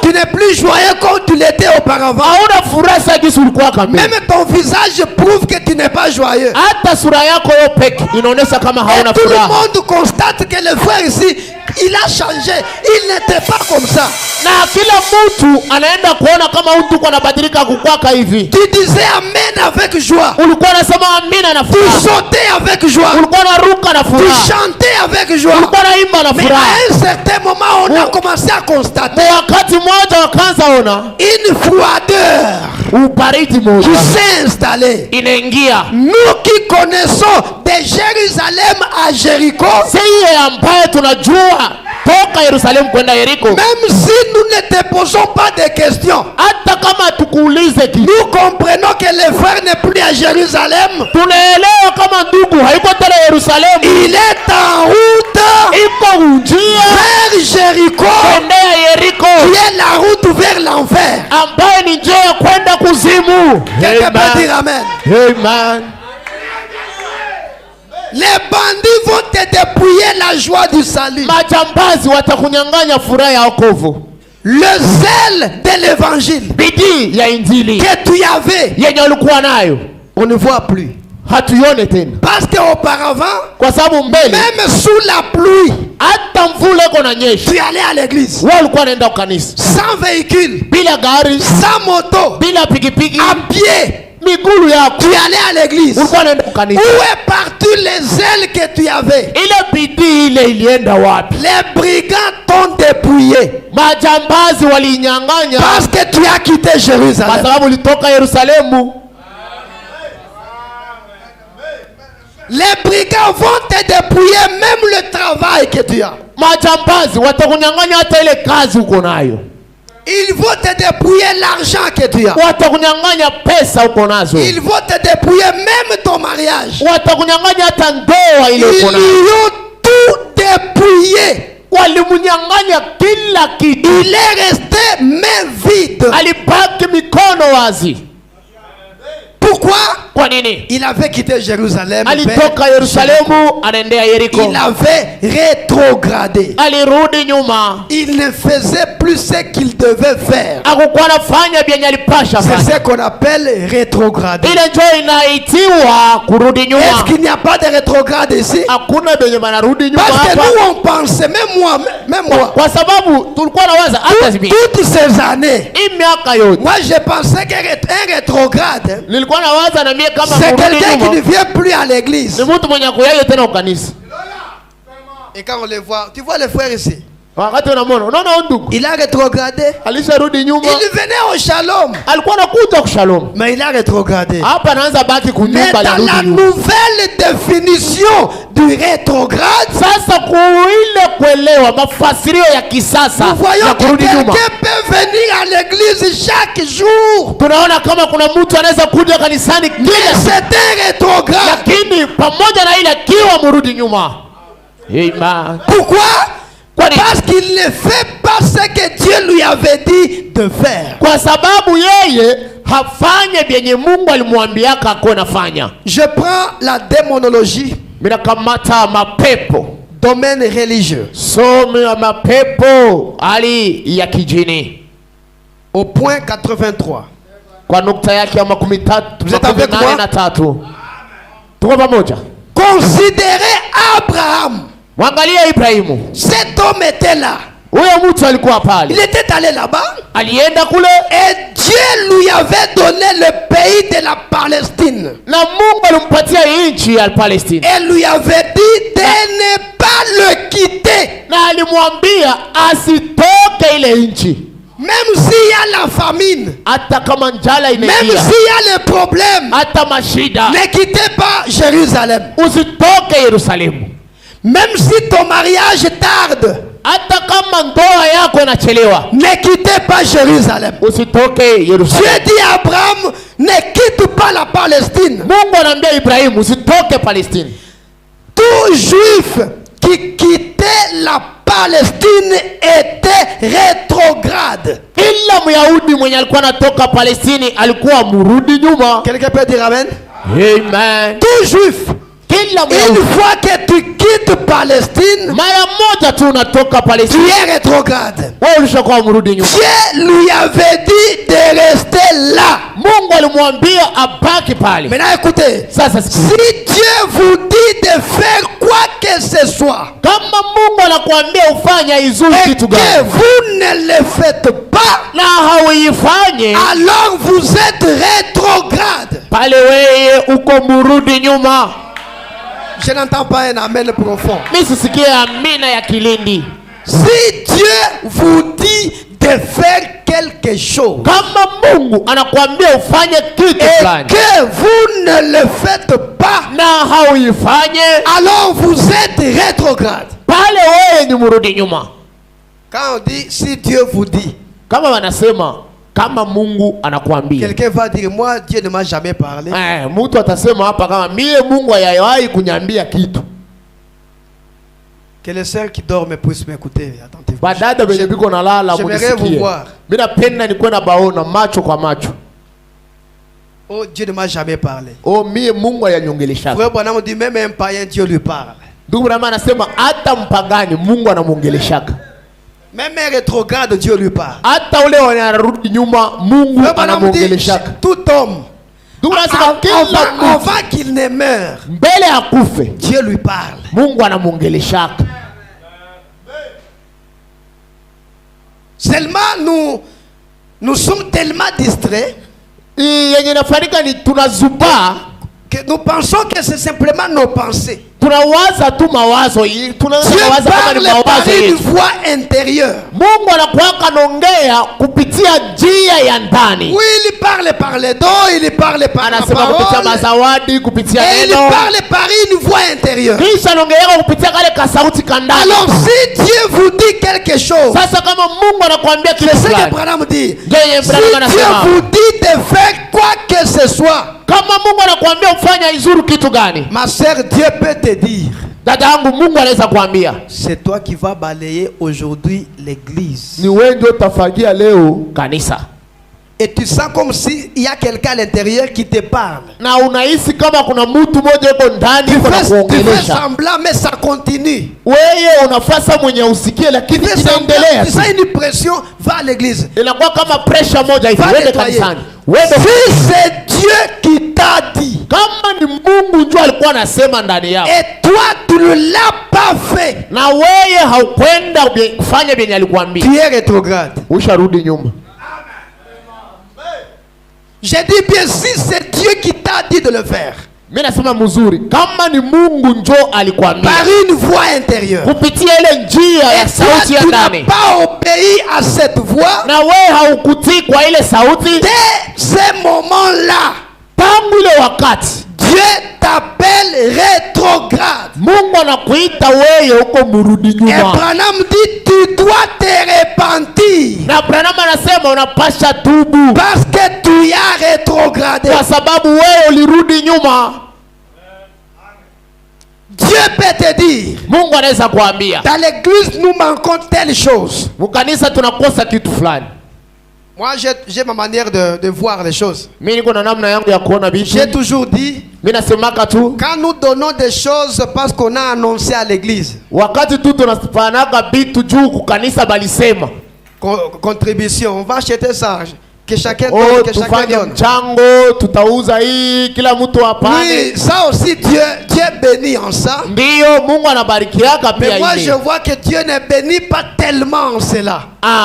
Tu n'es plus joyeux comme tu l'étais auparavant. Même ton visage prouve que tu n'es pas joyeux. Et tout le monde constate que le frère ici, il a changé. Il n'était pas comme ça. Tu disais amen avec joie. Tu sautais avec joie. Tu chantais avec joie. Mais à un certain moment, on a commencé à constater une froideur qui s'est installée. Nous qui connaissons de Jérusalem à Jéricho, même si nous ne te posons pas de questions, nous comprenons que le frère n'est plus à Jérusalem. Il est en route vers Jéricho, qui est la route vers l'enfer. Quelqu'un peut dire amen. Amen. Les bandits vont te dépouiller la joie du salut. Le zèle de l'évangile que tu avais, on ne voit plus. Parce qu'auparavant, même sous la pluie, tu allais à l'église sans véhicule, sans moto, à pied. Tu allais à l'église. Où est parti les ailes que tu avais? Les brigands t'ont dépouillé parce que tu as quitté Jérusalem. Les brigands vont te dépouiller même le travail que tu as. Ils vont te dépouiller l'argent que tu as. Ils vont te dépouiller même ton mariage. Ils ont tout dépouillé. Il est resté main vide. Pourquoi? Kwa nini? Il avait quitté Jérusalem. Alitoka Yerusalemu anaendea Yeriko. Il avait rétrogradé. Alirudi nyuma. Il ne faisait plus ce qu'il devait faire. Hakukuwa anafanya vyenye alipasha fanya. C'est ce qu'on appelle rétrograder. Ile ndio inaitiwa kurudi nyuma. Est-ce qu'il n'y a pas de rétrograde ici? Hakuna benye banarudi nyuma hapa. Parce que nous on pensait, même moi. Kwa sababu tulikuwa nawaza hata zibi. Toutes ces années. Miaka yote. Moi je pensais qu'un rétrograde. Nilikuwa nawaza na mie kama c'est quelqu'un qui ne vient plus à l'église. Ni mtu mwenye kuyayo tena ukanisa. Et quand on les voit, tu vois les frères ici. Wakati unamwona, unaona ndugu. Il a rétrogradé. Alisharudi nyuma. Il venait au shalom. Alikuwa anakuja kwa shalom. Mais il a rétrogradé. Hapa anaanza baki kunyumba la rudi nyuma. Mais dans la nouvelle définition du rétrograde, sasa kuile kuelewa mafasirio ya kisasa ya kurudi nyuma. Quelqu'un peut venir à l'église chaque jour. Tunaona kama kuna mtu anaweza kuja kanisani kila siku. C'est un rétrograde. Lakini pamoja na ile kiwa mrudi nyuma. Amen. Pourquoi? Parce qu'il ne fait pas ce que Dieu lui avait dit de faire. Kwa sababu yeye hafanye vyenye Mungu alimwambiaka akona fanya. Je prends la démonologie. Mina kamata mapepo. Domaine religieux. Somo ya mapepo hali ya kijini. Au point 83. Kwa nukta yake ya 83. Tuko pamoja. Considérez Abraham. Mwangalia Ibrahimu. Cet homme était là. Huyo mtu alikuwa pale. Il était allé là-bas. Alienda kule. Et Dieu lui avait donné le pays de la Palestine. Na Mungu alimpatia nchi ya Palestine. Et lui avait dit de ne pas le quitter. Na alimwambia asitoke ile nchi. Même s'il y a la famine. Hata kama njala inaingia. Même s'il y a les problèmes. Hata mashida. Ne quittez pas Jérusalem. Usitoke Yerusalemu. Même si ton mariage tarde. Hata kama ndoa yako inachelewa. Ne quittez pas Jérusalem. Usitoke Yerusalemu. Dieu dit à Abraham, ne quitte pas la Palestine. Mungu anambia Ibrahimu usitoke Palestine. Tout juif qui quittait la Palestine était rétrograde. Kila Myahudi mwenye alikuwa anatoka Palestini alikuwa mrudi nyuma. Quelqu'un peut dire amen? Amen. Tout juif. Une fois que tu quittes Palestine, tu es rétrograde. Dieu lui avait dit de rester là. Maintenant écoutez, si Dieu vous dit de faire quoi que ce soit, et que vous ne le faites pas, alors vous êtes rétrograde. Je n'entends pas un amen profond. Si Dieu vous dit de faire quelque chose et que vous ne le faites pas, alors vous êtes rétrograde. Quand on dit si Dieu vous dit, kama Mungu anakuambia. Quelqu'un va dire moi Dieu ne m'a jamais parlé. Mtu atasema hapa kama mie Mungu hayawahi kunyambia kitu. Que les sœurs qui dorment puissent m'écouter attentivement. Badada benye biko nalala munisikie. Mimi napenda nikuwe na baona macho kwa macho. Oh Dieu ne m'a jamais parlé. Oh mie Mungu hayanyongelesha. Frère Branham dit même un païen Dieu lui parle. Ndugu Branham anasema hata mpagani Mungu anamuongeleshaka. Même un rétrograde Dieu lui parle. Hata ule wanarudi nyuma Mungu anamuongeleshaka. Tout homme avant qu'il ne meure, mbele akufe, Dieu lui parle. Mungu anamuongeleshaka. Seulement nous sommes tellement distraits yenye nafarika ni tunazuba que nous pensons que c'est simplement nos pensées. Tunawaza tu mawazo hii, tunawaza kama ni mawazo hii. Dieu parle par une voix intérieure. Mungu anakuwa anaongea kupitia njia ya ndani. Oui, il parle par les dons, il parle par la parole. Kupitia mazawadi, kupitia neno. Il parle par une voix intérieure. Kisha anaongea kupitia kale kasauti kandani. Alors si Dieu vous dit quelque chose, sasa kama Mungu anakuambia kitu fulani, c'est ce que Branham dit. Si Dieu vous dit de faire quoi que ce soit, kama Mungu anakuambia ufanya izuru kitu gani, ma sœur, Dieu peut te dire, dada yangu, Mungu anaweza kuambia, c'est toi qui vas balayer aujourd'hui l'église. Ni wewe ndio utafagia leo kanisa. Et tu sens comme s'il y a quelqu'un à l'intérieur qui te parle. Na unahisi kama kuna mtu mmoja yuko ndani tu fais semblant mais ça continue. Wewe unafasa mwenye usikie lakini kinaendelea. Tu sens une pression, va à l'église. Inakuwa kama pressure moja hivi, wende kanisani. Si c'est Dieu qui t'a dit. Kama ni Mungu njoo alikuwa anasema ndani yako. Et toi tu ne l'as pas fait. Na wewe haukwenda kufanya bien alikuambia. Tu es rétrograde. Usharudi nyuma. J'ai dit bien si c'est Dieu qui t'a dit de le faire. Mimi nasema mzuri, kama ni Mungu njoo alikwambia. Par une voix intérieure. Kupitia ile njia ya sauti ya ndani. Tu n'as pas obéi à cette voix. Na wewe haukutii kwa ile sauti. Dès ce moment-là, tangu ile wakati Dieu t'appelle rétrograde. Mungu anakuita wewe uko mrudi nyuma. Et Branham dit tu dois te repentir. Na Branham anasema unapasha tubu. Parce que tu as rétrogradé. Kwa sababu wewe ulirudi nyuma. Dieu peut te dire. Mungu anaweza kuambia. Dans l'église nous manquons telle chose. Mukanisa tunakosa kitu fulani. Moi j'ai ma manière de voir les choses. Mimi niko na namna yangu ya kuona vitu. J'ai toujours dit. Mimi nasemaka tu. Quand nous donnons des choses parce qu'on a annoncé à l'église. Wakati tu tunafanaka vitu juu kukanisa balisema. Contribution, on va acheter ça. Que chacun donne, que chacun donne. Mchango, tutauza hii, kila mtu apane. Oui, ça aussi Dieu bénit en ça. Ndio, Mungu anabarikiaka pia. Mais moi je vois que Dieu ne bénit pas tellement en cela.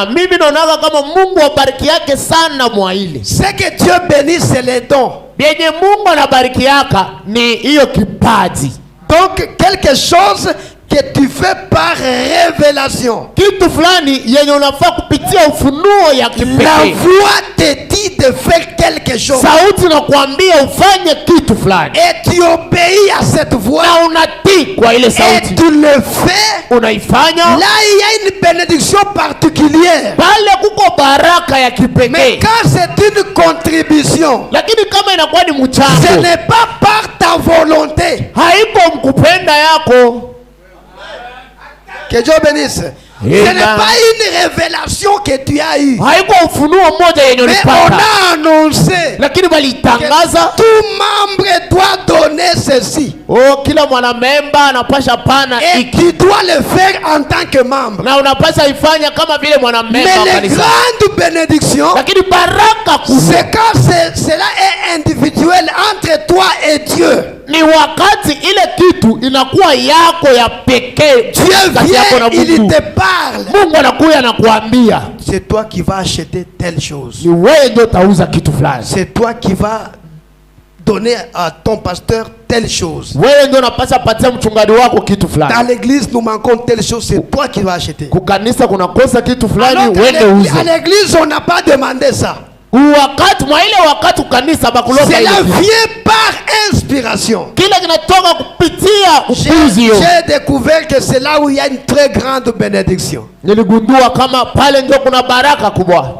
Mimi naona kama Mungu abarikiake sana mwa ile. Ce que Dieu bénit c'est les dons. Bienye Mungu anabarikiaka ni hiyo kipaji. Donc quelque chose que tu fais par révélation. Kitu fulani yenye unafaa kupitia ufunuo ya kipekee. La voix te dit de faire quelque chose. Sauti inakuambia ufanye kitu fulani. Et tu obéis à cette voix. Na unatii kwa ile sauti. Et tu le fais. Unaifanya. Là il y a une bénédiction particulière. Pale kuko baraka ya kipekee. Mais quand c'est une contribution. Lakini kama inakuwa ni mchango. Ce n'est pas par ta volonté. Haiko mkupenda yako. Que Dieu bénisse. Ce n'est pas une révélation que tu as eue. Mais on a annoncé que tout membre doit donner ceci. Et tu dois le faire en tant que membre. Mais les grandes bénédictions, c'est quand cela est individuel entre toi et Dieu. Ni wakati ile kitu inakuwa yako ya pekee. Dieu vient, il te parle. Mungu anakuja na kuambia, c'est toi qui vas acheter telle chose. Ni wewe ndio utauza kitu fulani. C'est toi qui vas donner à ton pasteur telle chose. Wewe ndio unapaswa patia mchungaji wako kitu fulani. Dans l'église nous manquons telle chose, c'est toi qui vas acheter. Kukanisa kunakosa kitu fulani, wewe ndio uze. À l'église on n'a pas demandé ça. Wakati mwa ile wakati kanisa bakuloka ile. Cela vient par inspiration. Kila kinatoka kupitia upuzi. J'ai découvert que c'est là où il y a une très grande bénédiction. Niligundua kama pale ndio kuna baraka kubwa.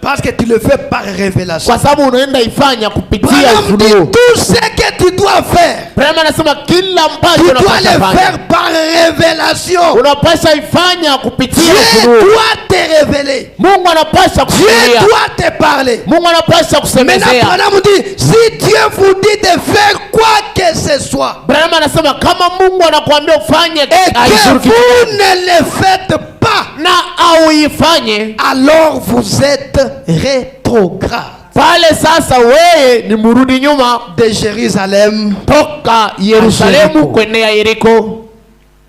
Parce que tu le fais par révélation. Kwa sababu unaenda ifanya kupitia ufunuo. Tout ce que tu dois faire. Brahma anasema kila ambacho unapaswa fanya. Tu dois le faire par révélation. Unapaswa ifanya kupitia ufunuo. Dieu doit te révéler. Mungu anapaswa kusemea. Dieu doit te parler. Mungu anapaswa kusemezea. Mais Brahma dit si Dieu vous dit de faire quoi que ce soit. Brahma anasema kama Mungu anakuambia ufanye et que vous ne le faites pas, na auifanye, alors vous êtes rétrograde. Pale sasa wewe ni murudi nyuma de Jérusalem toka Yerusalemu kwenda Yeriko.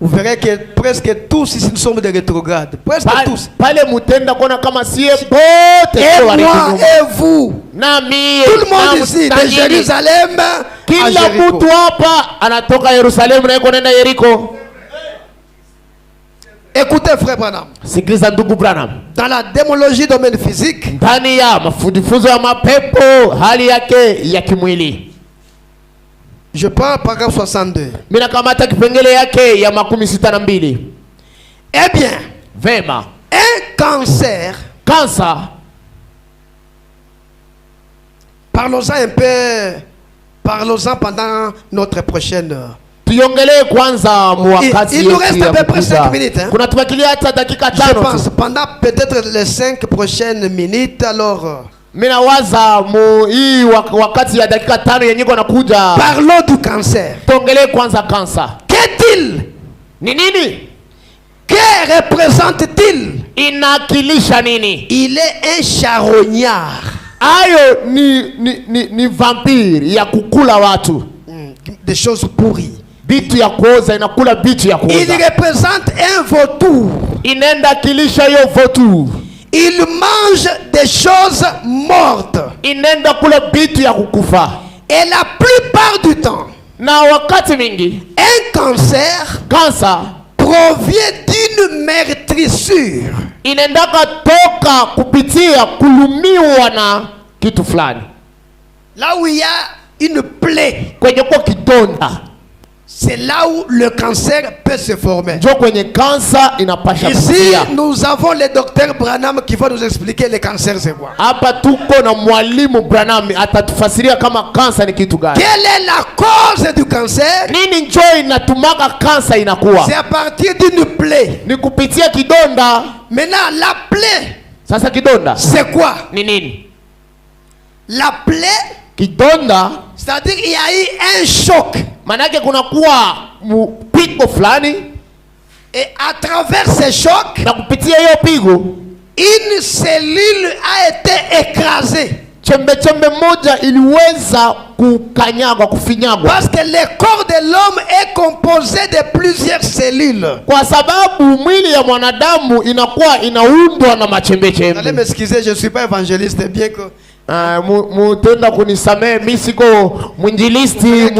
Vous verrez que presque tous ici nous sommes des rétrogrades. Presque tous. Pale mutenda kona kama sie bote et moi et vous. Nami tout le monde ici de Jérusalem. Kila mtu hapa anatoka Yerusalemu na kwenda Yeriko. Écoutez frère Branham. Sikiliza ndugu Branham. Dans la démologie domaine physique, ndani ya mafundifuzo ya mapepo hali yake ya kimwili. Je prends paragraphe 62. Mina kamata kipengele yake ya 62. Eh bien, vema, un cancer. Parlons-en un peu. Parlons-en pendant notre prochaine. Il nous reste à peu près 5 minutes. Hein? Je pense pendant peut-être les 5 prochaines minutes, alors Mina waza hii wakati ya dakika 5 yenye iko nakuja. Parlons du cancer. Tongele kwanza kansa. Qu'est-il? Ni nini? Que représente-t-il? Inakilisha nini? Il est un charognard. Ayo ni vampire ya kukula watu. Des choses pourries. Bitu ya kuoza, inakula bitu ya kuoza. Il représente un vautour. Inaenda kilisha yo vautour. Il mange des choses mortes. Inaenda kula bitu ya kukufa. Et la plupart du temps, na wakati mingi, un cancer provient d'une meurtrissure. Inaendaka toka kupitia kulumiwa na kitu fulani. Là où il y a une plaie, kwenye kwa kidonda, c'est là où le cancer peut se former. Ici, nous avons le docteur Branham qui va nous expliquer le cancer c'est quoi. Quelle est la cause du cancer? C'est à partir d'une plaie. Maintenant, la plaie, c'est quoi? La plaie, c'est-à-dire il y a eu un choc. Manake kuna kuwa pigo fulani, et à travers ce choc, na kupitia hiyo pigo, une cellule a été écrasée. Chembe moja iliweza kukanyagwa, kufinyagwa. Parce que le corps de l'homme est composé de plusieurs cellules. Kwa sababu mwili ya mwanadamu inakuwa inaundwa na machembe. Allez m'excuser, je suis pas évangéliste, bien que mutenda kunisamee, mimi siko mwinjilisti.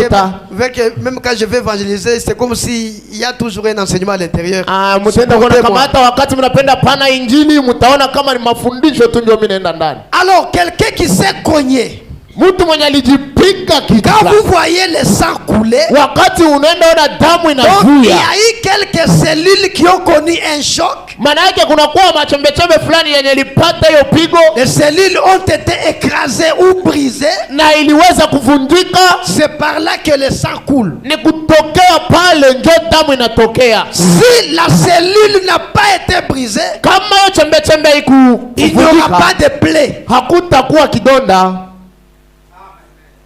Même quand je vais évangéliser, c'est comme si il y a toujours un enseignement à l'intérieur. Mutenda kuna kamata wakati mnapenda pana injili, mutaona kama ni mafundisho tu ndio mimi naenda ndani. Alors quelqu'un qui s'est cogné, mtu mwenye alijipika kitu, quand vous voyez le sang couler, wakati unaenda ona damu inavuja, donc il y a eu quelques cellules qui ont connu un choc. Maana yake kuna kuwa machembe fulani yenye lipata hiyo pigo. Les cellules ont été écrasées ou brisées, na iliweza kuvunjika. C'est par là que le sang coule. Ni kutokea pale ndio damu inatokea. Si la cellule n'a pas été brisée, kama chembe il n'y aura pas de plaie. Hakutakuwa kidonda.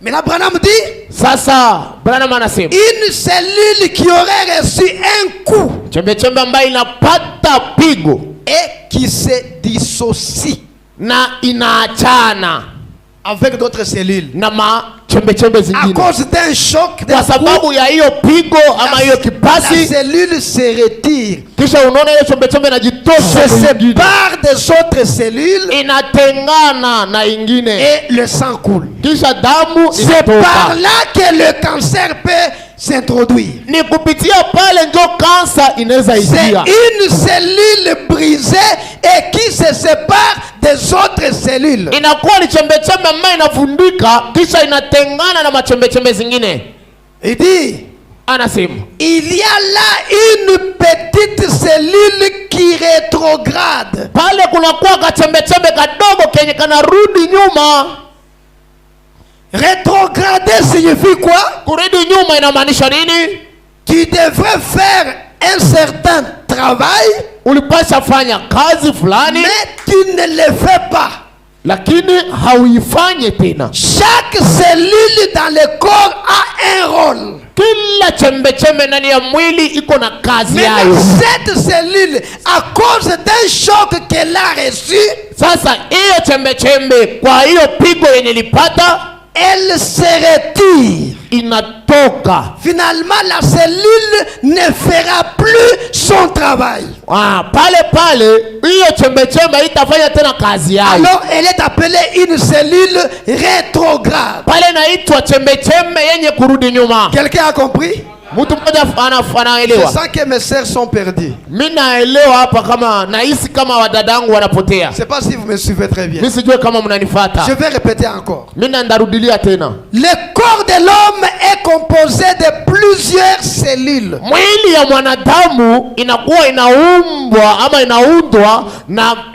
Mais là, Branham dit, sasa Branham anasema, une cellule qui aurait reçu un coup, chembe ambayo inapata pigo, et qui se dissocie na inaachana avec d'autres cellules, na chembe zingine, à cause d'un choc, kwa sababu ya hiyo pigo ama hiyo kipasi, la cellule se retire, kisha unaona hiyo chembe inajitosha, se sépare des autres cellules, inatengana na ingine, et le sang coule. Kisha damu inatoka. C'est par là que le cancer peut s'introduire. Ni kupitia pale ndio kansa inaweza ingia. C'est une cellule brisée et qui se sépare des autres cellules. Inakuwa ni chembe ambayo inavundika kisha inatengana na machembe zingine. Il dit, anasema, il y a là une petite cellule qui rétrograde. Pale kuna kuwa kachembe kadogo kenye kanarudi nyuma. Rétrograder signifie quoi? Kurudi nyuma inamaanisha nini? Tu devrais faire un certain travail, ulipasha fanya kazi fulani, mais tu ne le fais pas. Lakini hauifanye tena. Chaque cellule dans le corps a un rôle. Kila chembe ndani ya mwili iko na kazi yayo. Cette cellule, à cause d'un choc qu'elle a reçu, sasa hiyo chembe kwa hiyo pigo yenye lipata, elle se retire. Inatoka. Finalement, la cellule ne fera plus son travail. Pale hiyo chembe itafanya tena kazi yayo. Alors elle est appelée une cellule rétrograde. Pale inaitwa chembe yenye kurudi nyuma. Quelqu'un a compris? Je sens que mes sœurs sont perdues. Je ne sais pas si vous me suivez très bien. Je vais répéter encore. Le corps de l'homme est composé de plusieurs cellules.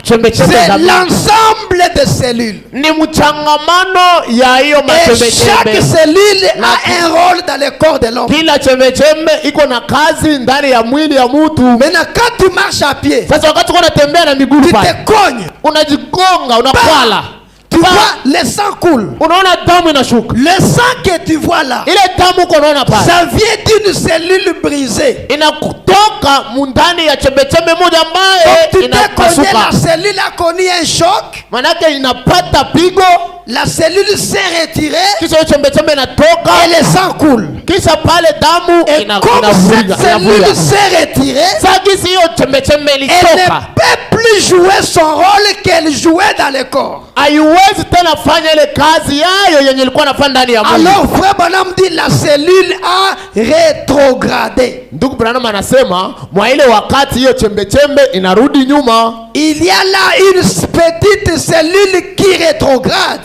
C'est l'ensemble des cellules. Et chaque cellule a un rôle dans le corps de l'homme. Iko na kazi ndani ya mwili ya mtu. Maintenant quand tu marches à pied, sasa wakati unatembea na miguu tu te cognes, unajikonga, unakwala, Tu vois, le sang coule. Le sang que tu vois là, ça vient d'une cellule brisée. Donc, tu te connais, la cellule a connu un choc. La cellule s'est retirée et le sang coule. Et comme cette cellule s'est retirée, elle ne peut plus jouer son rôle qu'elle jouait dans le corps. Alors frère Branham dit la cellule a rétrogradé. Il y a là une petite cellule qui rétrograde.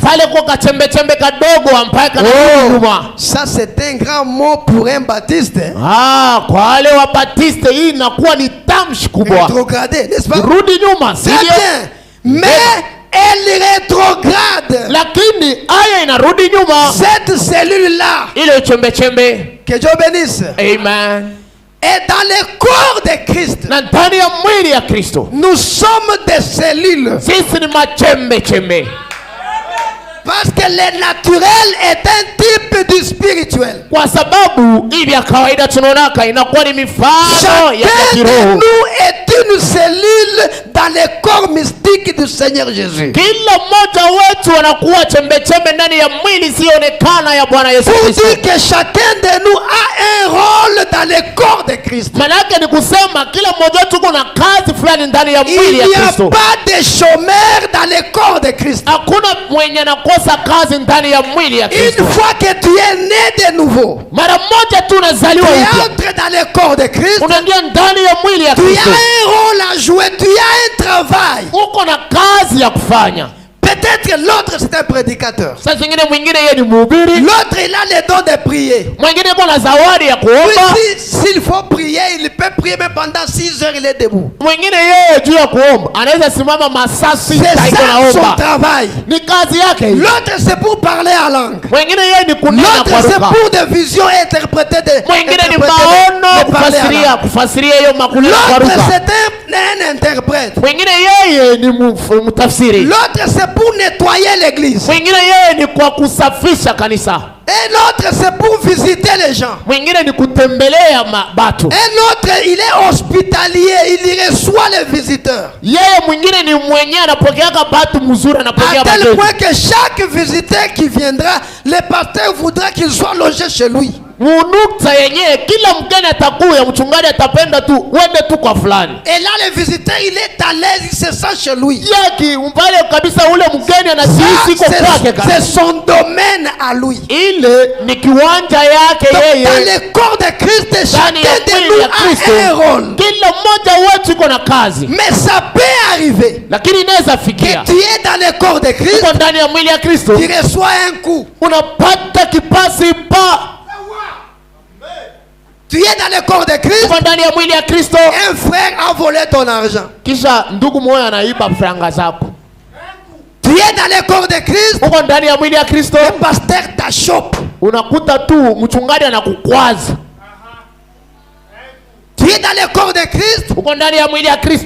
Ça c'est un grand mot pour un baptiste. Rétrogradé, n'est-ce pas? Très bien. Mais elle rétrograde. Cette cellule-là, que Dieu bénisse, Amen, et dans le corps de Christ, nous sommes des cellules. Parce que le naturel est un type du spirituel. Chacun de nous est une cellule dans le corps mystique du Seigneur Jésus. Pour dire que chacun de nous a un rôle dans le corps de Christ. Il n'y a pas de chômeur dans le corps de Christ. Une fois que tu es né de nouveau, tu entres dans le corps de Christ, tu as un rôle à jouer, tu as un travail. Peut-être l'autre c'est un prédicateur. L'autre il a le don de prier. S'il faut prier, il peut prier même pendant 6 heures, il est debout. C'est ça son travail. L'autre c'est pour parler en langue. L'autre c'est pour des visions interpréter l'autre c'est un interprète. L'autre c'est pour nettoyer l'église. Et l'autre c'est pour visiter les gens. Un autre il est hospitalier, il reçoit les visiteurs. À tel point que chaque visiteur qui viendra, le pasteur voudra qu'il soit logé chez lui. Et là le visiteur il est à l'aise, il se sent chez lui. C'est son domaine à lui. Donc, dans le corps de Christ, chacun de nous a un rôle. Mais ça peut arriver que tu es dans le corps de Christ, tu reçois un coup. Tu es dans le corps de Christ, un frère a volé ton argent. Tu es dans le corps de Christ, le pasteur t'achoppe. Tu es dans le corps de Christ,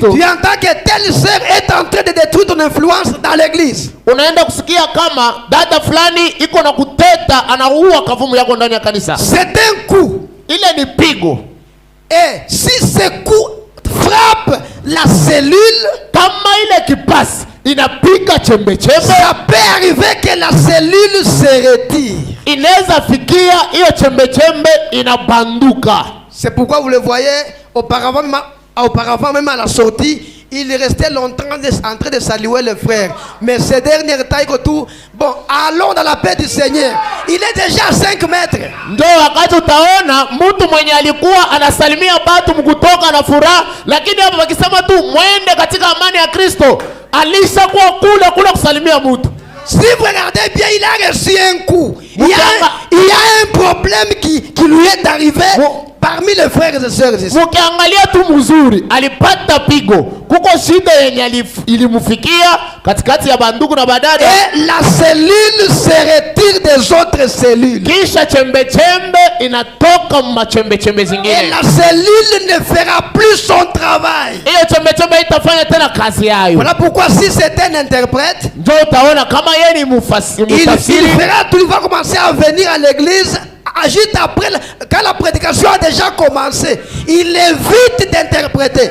tu entends que telle sœur est en train de détruire ton influence dans l'église. C'est un coup. Et si ce coup frappe la cellule, ça peut arriver que la cellule se retire. C'est pourquoi vous le voyez, auparavant même à la sortie, il restait longtemps en train de saluer le frère. Mais ces derniers temps, bon, allons dans la paix du Seigneur. Il est déjà à 5 mètres. Si vous regardez bien, il a reçu un coup. Il y a un problème qui lui est arrivé. Parmi les frères et sœurs ici. Et la cellule se retire des autres cellules. Et la cellule ne fera plus son travail. haitafanya tena kazi yayo. Voilà pourquoi si c'est un interprète, ndio utaona kama yeye ni mtafsiri, il va commencer à venir à l'église juste après, quand la prédication a déjà commencé, il évite d'interpréter.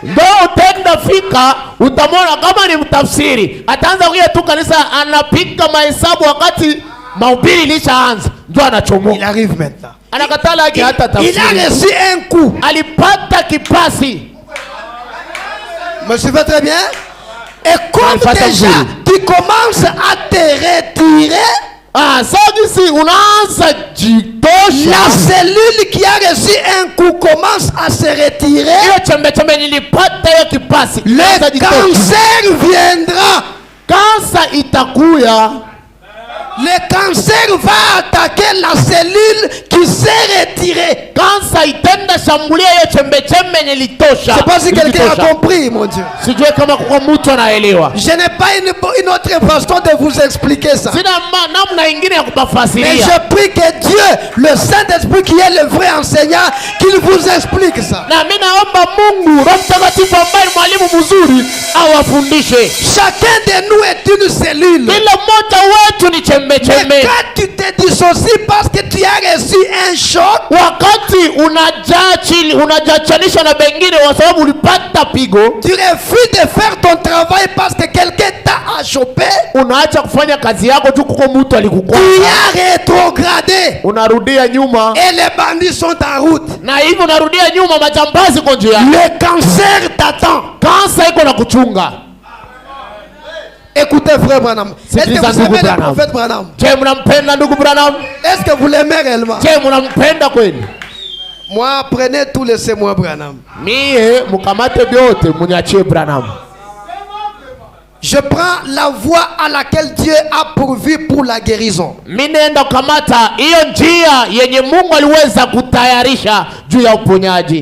Ndio utenda fika utamwona kama ni mtafsiri, ataanza kuja tu kanisa anapika mahesabu wakati mahubiri ilishaanza, ndio anachomoka. Il arrive maintenant. Anakatala yake hata tafsiri. Il a reçu un coup. Alipata kipasi. Me suivez très bien? Et comme déjà tu commences à te retirer, si unaanza jitosha, la cellule qui a reçu un coup commence à se retirer. Le cancer viendra. Kansa itakuya. Le cancer va attaquer la cellule qui s'est retirée. C'est pas si quelqu'un a compris, mon Dieu. Je n'ai pas une autre façon de vous expliquer ça. Mais je prie que Dieu, le Saint-Esprit qui est le vrai enseignant, qu'il vous explique ça. Chacun de nous est une cellule. Mais quand tu te dissocies parce que tu as reçu un choc, tu refuses de faire ton travail parce que quelqu'un t'a chopé, tu as rétrogradé et les bandits sont en route. Le cancer t'attend. Écoutez frère Branham. Est-ce que vous aimez le prophète Branham? Est-ce que vous l'aimez réellement? Moi, prenez tout, laissez-moi Branham. Je prends la voie à laquelle Dieu a pourvu pour la guérison.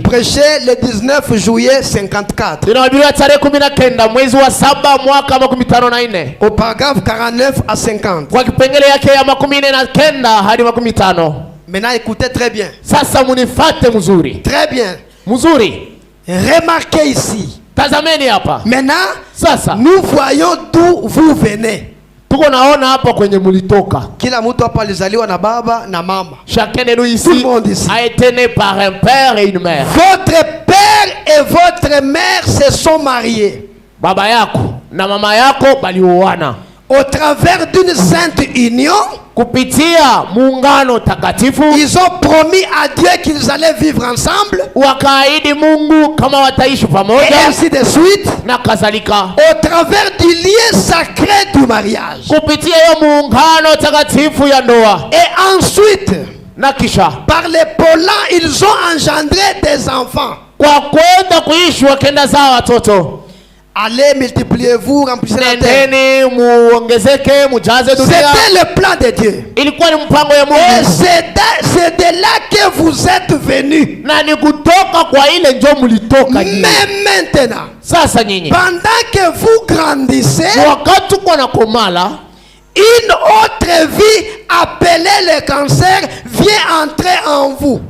Prêchez le 19 juillet 54. Au paragraphe 49 à 50. Maintenant écoutez très bien. Très bien. Remarquez ici. Maintenant, nous voyons d'où vous venez. Kila mtu hapa alizaliwa na baba na mama. Chacun de nous ici a été né par un père et une mère. Votre père et votre mère se sont mariés. Baba yako na mama yako balioana. Au travers d'une sainte union, kupitia muungano takatifu, ils ont promis à Dieu qu'ils allaient vivre ensemble. Wakaahidi Mungu kama wataishi pamoja. Et ainsi de suite. Na kadhalika. Au travers du lien sacré du mariage. Kupitia hiyo muungano takatifu ya ndoa. Et ensuite, na kisha, par les polans, ils ont engendré des enfants. Kwa kwenda kuishi wakenda zaa watoto. Allez, multipliez-vous, remplissez la terre. C'était le plan de Dieu. Et c'est de là que vous êtes venus. Mais maintenant, pendant que vous grandissez, une autre vie appelée le cancer vient entrer en vous.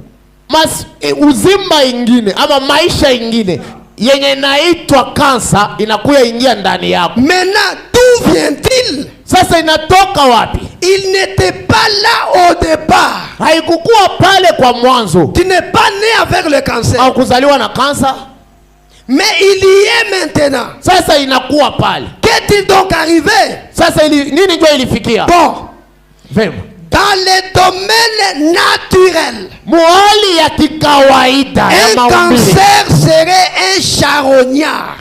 Yenye naitwa kansa inakuya ingia ndani yako. Maintenant, d'où vient-il? Sasa inatoka wapi? Il n'était pas là au départ. Haikukuwa pale kwa mwanzo. Tu n'es pas né avec le cancer. Au kuzaliwa na kansa. Mais il y est maintenant. Sasa inakuwa pale. Qu'est-il donc arrivé? Sasa nini ndio ilifikia? Bon. Vema. Dans le domaine naturel, un cancer serait un charognard.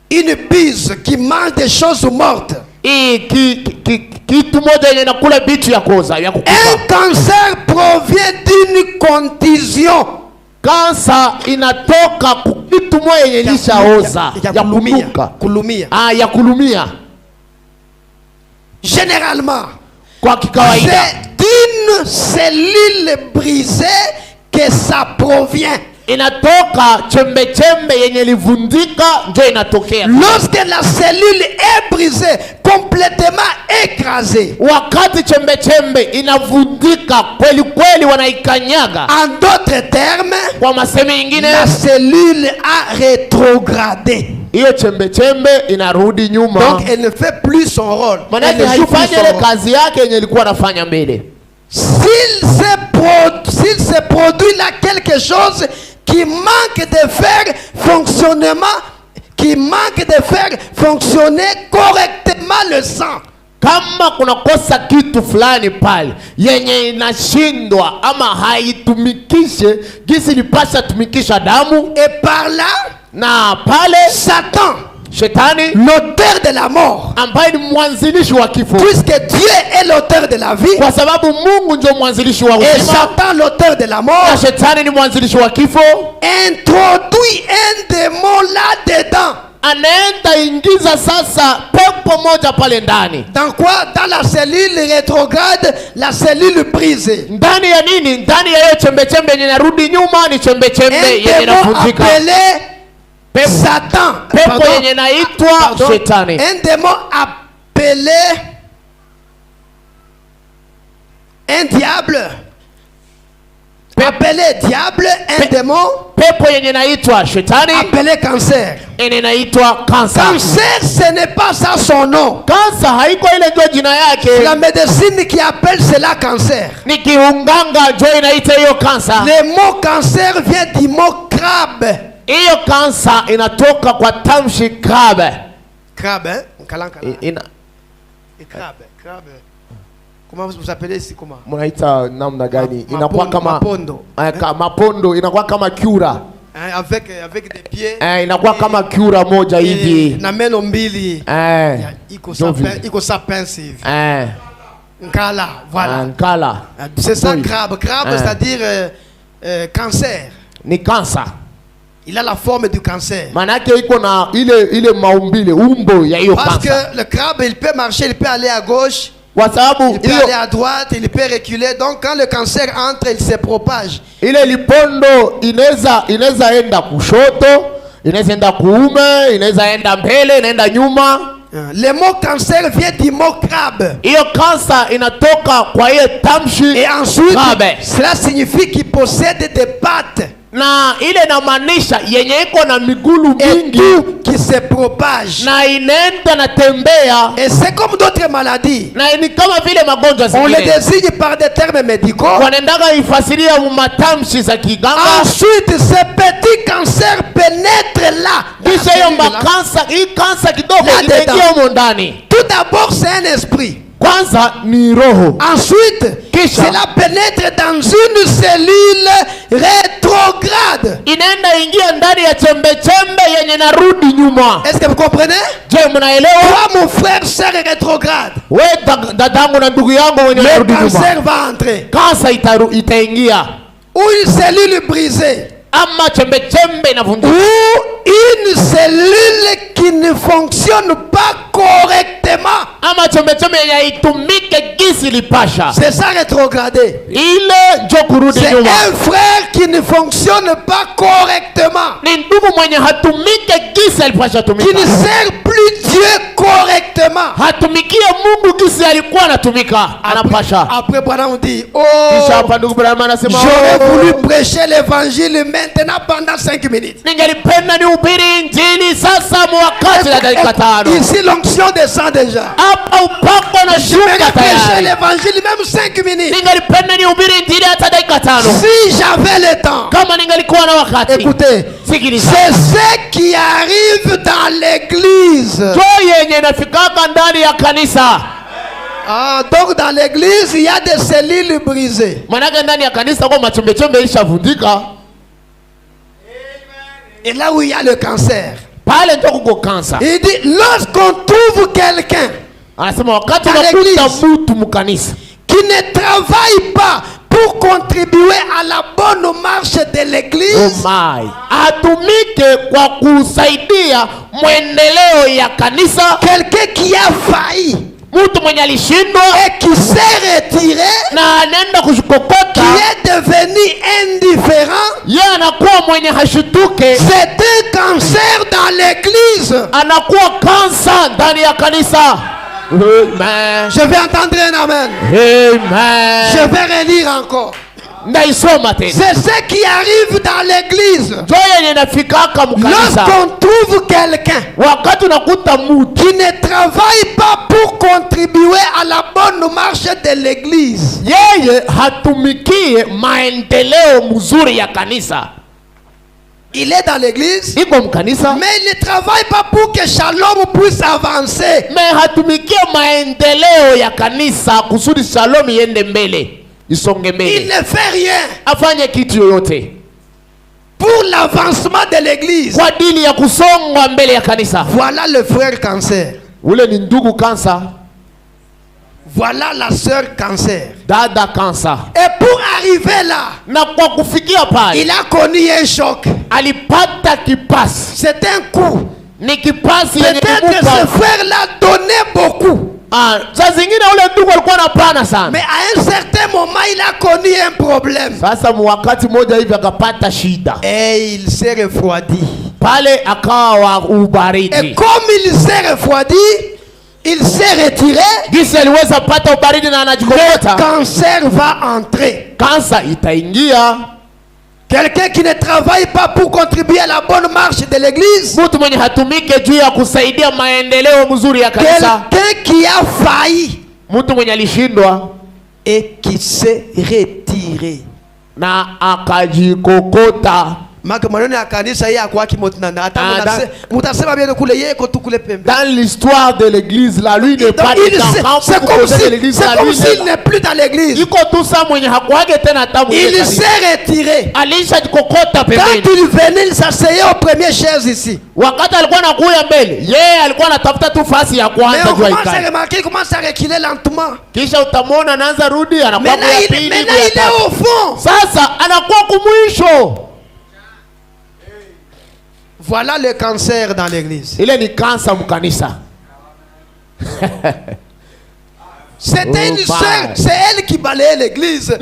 Une bise qui mange des choses mortes. Un cancer provient d'une contusion. Ya kulumia. Généralement, c'est d'une cellule brisée que ça provient. inatoka chembe yenye livundika ndio inatokea. Lorsque la cellule est brisée, complètement écrasée, wakati chembe inavundika kweli kweli, wanaikanyaga. En d'autres termes, kwa masemi nyingine, la cellule a rétrogradé. Hiyo chembe inarudi nyuma. Donc elle ne fait plus son rôle. Maana haifanyi ile kazi yake yenye ilikuwa anafanya mbele. S'il se produit là quelque chose qui manque de faire fonctionner correctement le sang. Kama kuna kosa kitu fulani pale yenye inashindwa ama haitumikishe gisi lipasha tumikisha damu, et par là, na pale Satan, Shetani, l'auteur de la mort, ambaye ni mwanzilishi wa kifo, puisque Dieu est l'auteur de la vie, kwa sababu Mungu ndio mwanzilishi wa uzima, et Satan l'auteur de la mort, na Shetani ni mwanzilishi wa kifo, introduit un démon là-dedans. Anaenda ingiza sasa pepo moja pale ndani. Dans quoi? Dans la cellule rétrograde, la cellule brisée. Ndani ya nini? Ndani ya hiyo chembe yenye inarudi nyuma, ni chembe yenye inavunjika. Satan. Pepo yenye inaitwa Shetani. Un démon appelé un diable. Appelé diable, un démon. Pepo yenye inaitwa Shetani. Appelé cancer. Inaitwa cancer. Cancer, ce n'est pas ça son nom. Cancer haiko ile ndio jina yake. C'est la médecine qui appelle cela cancer. Ni kiunganga ndio inaita hiyo cancer. Le mot cancer vient du mot crabe. Hiyo cancer inatoka kwa tamshi crabe. Crabe, hein? Crabe. Comment vous appelez ici comment? Munaita namna gani? Inakuwa kama mapondo. Mapondo inakuwa kama kiura. Avec des pieds. Inakuwa kama kiura moja hivi. Na meno mbili. Iko sapince hivi. Nkala, voilà. Nkala. C'est ça crabe. Crabe, c'est-à-dire cancer. Ni cancer. Il a la forme du cancer. Manake iko na ile maumbile umbo ya hiyo cancer. Parce que le crabe, il peut marcher, il peut aller à gauche. Kwa sababu il peut aller à droite, il peut reculer. Donc quand le cancer entre, il se propage. Ile lipondo inaweza enda kushoto, inaweza enda kuume, inaweza enda mbele, inaenda nyuma. Le mot cancer vient du mot crabe. Hiyo cancer inatoka kwa hiyo tamshi. Et ensuite, crabe. Cela signifie qu'il possède des pattes. Na ile inamaanisha yenye iko na migulu mingi qui se propage. Na inaenda na tembea. Et c'est comme d'autres maladies. Na ni kama vile magonjwa zingine. On les désigne par des termes médicaux. Wanaendaga ifasiria matamshi za kiganga. Ensuite, ce petit cancer pénètre là. Kisha hiyo makansa, hii kansa kidogo inaingia humo ndani. Tout d'abord, c'est un esprit. Kwanza ni roho. Ensuite, cela pénètre dans une cellule rétrograde. Inaenda ingia ndani ya chembe yenye narudi nyuma. Est-ce que vous comprenez? Je mnaelewa? Toi mon frère, sœur rétrograde. Wewe dadangu na ndugu yangu wenye narudi nyuma. Le cancer va entrer. Kansa itaingia. Ou une cellule brisée. Ama chembe inavunjika. Ou une cellule qui ne fonctionne pas correctement. Ama chembe yenye haitumike gisi lipasha. C'est ça rétrogradé. Ile ndio kurudi nyuma. C'est un frère qui ne fonctionne pas correctement. Ni ndugu mwenye hatumike gisi alipasha tumika. Qui ne sert plus Dieu correctement. Hatumikie Mungu gisi alikuwa anatumika. Anapasha. Après Branham dit, oh, kisha hapa ndugu Branham anasema, j'aurais voulu prêcher l'évangile maintenant pendant 5 minutes. Ningelipenda nihubiri injili sasa wakati la dakika 5. Ici l'onction descend déjà. Hapa upako na shuka tayari. Prêcher l'évangile même 5 minutes. Ningelipenda nihubiri injili hata dakika 5. Si j'avais le temps. Kama ningelikuwa na wakati. Écoutez, c'est ce qui arrive dans l'église. Yenye nafikaka ndani ya kanisa. Donc dans l'église, il y a des cellules brisées. Manaka ndani ya kanisa kwa machembe ilishavundika. Et là où il y a le cancer. Pale ndio kuko cancer. Il dit lorsqu'on trouve quelqu'un. Anasema wakati unakuta mtu mkanisa qui ne travaille pas pour contribuer à la bonne marche de l'église. Oh my. Atumike kwa kusaidia mwendeleo ya kanisa. Quelqu'un qui a failli. Mtu mwenye alishindwa et qui s'est retiré, na anaenda kushikokota, qui est devenu indifférent, yeye anakuwa mwenye hashituke. c'est un cancer dans l'église. Anakuwa kansa ndani ya kanisa. Amen. Je vais entendre un amen. Amen. Je vais relire encore. C'est ce qui arrive dans l'église. Lorsqu'on trouve quelqu'un qui ne travaille pas pour contribuer à la bonne marche de l'église, il est dans l'église, mais il ne travaille pas pour que Shalom puisse avancer. Il ne fait rien pour l'avancement de l'église. Voilà le frère cancer. Voilà la sœur cancer. Et pour arriver là, il a connu un choc. C'est un coup. Peut-être que ce frère-là donnait beaucoup. Mais à un certain moment, il a connu un problème. Et il s'est refroidi. Et comme il s'est refroidi, il s'est retiré. Le cancer va entrer. Quelqu'un qui ne travaille pas pour contribuer à la bonne marche de l'église. Quelqu'un qui a failli et qui s'est retiré. Dans l'histoire de l'église, là, lui n'est pas c'est comme s'il n'est plus dans l'église. Il s'est retiré. Quand il venait, il s'asseyait aux premières chaises ici. Mais on commence à remarquer, il commence à reculer lentement. Maintenant il est au fond. Voilà le cancer dans l'église. C'était une sœur, c'est elle qui balayait l'église.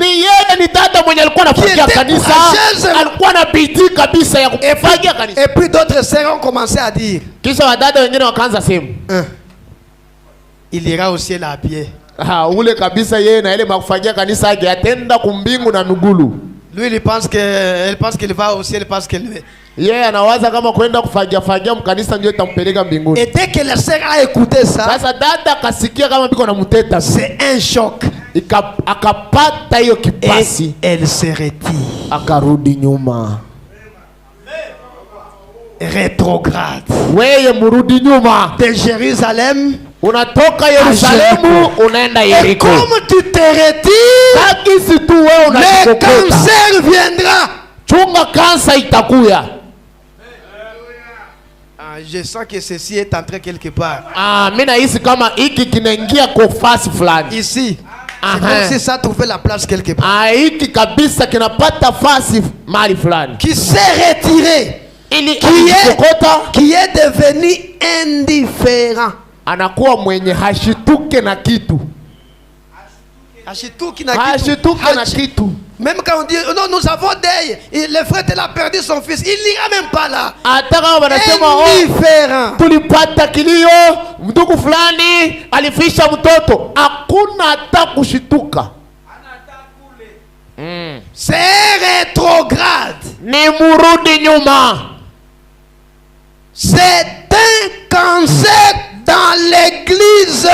Et puis d'autres sœurs ont commencé à dire, il ira au ciel à pied. Lui il pense elle pense qu'il va au ciel parce qu'elle veut. Et dès que la sœur a écouté ça, c'est un choc. Et elle se retire. Rétrograde. De Jérusalem. Et comme tu te retires, le cancer viendra. Je sens que ceci est entré quelque part. Ici. C'est comme si ça trouvait la place quelque part. Qui s'est retiré. Qui est devenu indifférent. Même quand on dit non, nous avons deuil, le frère a perdu son fils, il n'ira même pas là. Indifférent. C'est rétrograde. C'est un cancer dans l'église.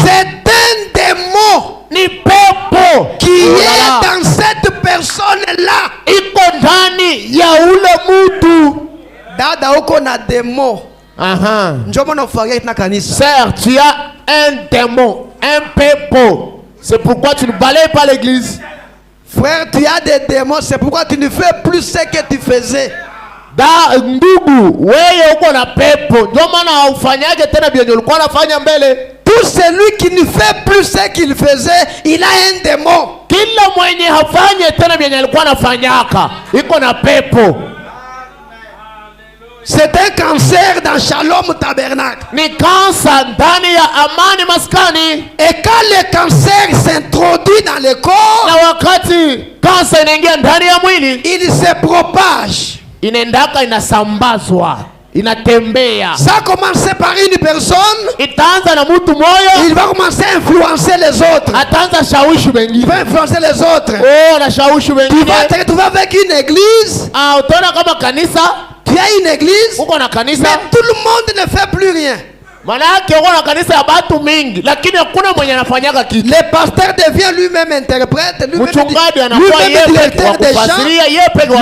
C'est un démon qui est dans cette personne-là. Dada uko na démon. Sœur, tu as un démon, un pépo. C'est pourquoi tu ne balayes pas l'église. Frère, tu as des démons, c'est pourquoi tu ne fais plus ce que tu faisais. Tout celui qui ne fait plus ce qu'il faisait, il a un démon. C'est un cancer dans Shalom Tabernacle. Ni kansa ndani ya Amani Maskani. Et quand le cancer s'introduit dans le corps, na wakati kansa inaingia ndani ya mwili, il se propage. Inaendaka inasambazwa, inatembea. Ça a commencé par une personne. Itaanza na mtu moyo. Il va commencer à influencer les autres. Ataanza shawishi wengine. Il va influencer les autres. Oh, na shawishi wengine. Tu vas te retrouver avec une église. Utaona kama kanisa. Tu as une église. Uko na kanisa. Mais tout le monde ne fait plus rien. Manake uko na kanisa ya watu mingi, lakini hakuna mwenye anafanyaka kitu. Le pasteur devient lui-même interprète, mchungaji anakuwa yeye directeur des chants,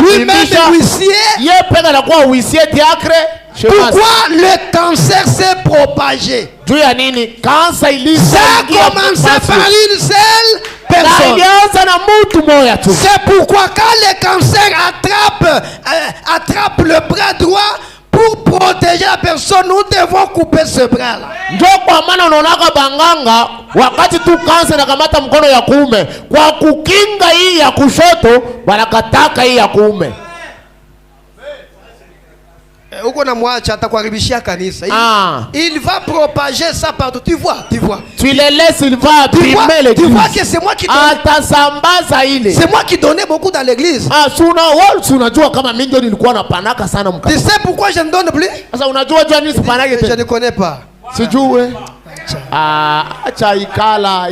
lui-même huissier. Yeye peke anakuwa huissier diacre. Pourquoi le cancer s'est propagé? Juu ya nini? Kansa Ça a commencé par une seule personne. C'est pourquoi quand le cancer attrape le bras droit, pour protéger la personne, nous devons couper ce bras-là. Ndio kwa maana unaonaka banganga wakati tu kansa inakamata mkono ya kuume, kwa kukinga hii ya kushoto wanakataka hii ya kuume. Uko na mwacha atakuharibishia kanisa. Il va propager ça partout. Tu vois. Tu le laisses, il va abîmer l'église. Tu vois que c'est moi qui donne. Atasambaza ile. C'est moi qui donnais beaucoup dans l'église. Unajua kama mimi ndio nilikuwa napanaka sana mkati. Tu sais pourquoi je ne donne plus? Sasa unajua nini sipanake tena? Je ne connais pas. Sijue. Acha ikala.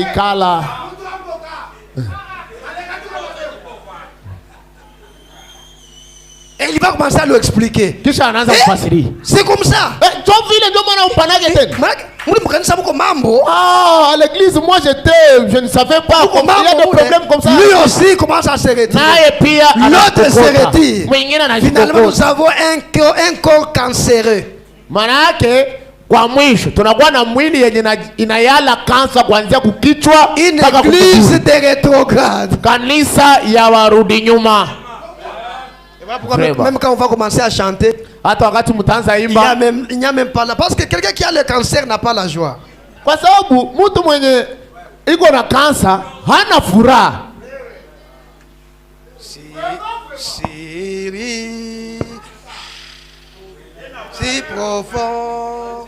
Et il va commencer à lui expliquer. C'est comme ça. À l'église, moi je ne savais pas. Il y a des problèmes comme ça. Lui aussi commence à se retirer. L'autre se retire. Finalement, nous avons un corps cancéreux. Kwa mwisho tunakuwa na mwili yenye inayala kansa kuanzia kukichwa mpaka église de rétrograde. Kanisa ya warudi nyuma. Même quand on va commencer à chanter, il n'y a même pas là. Parce que quelqu'un qui a le cancer n'a pas la joie. Kwa sababu mtu mwenye iko na kansa hana furaha. Si profond.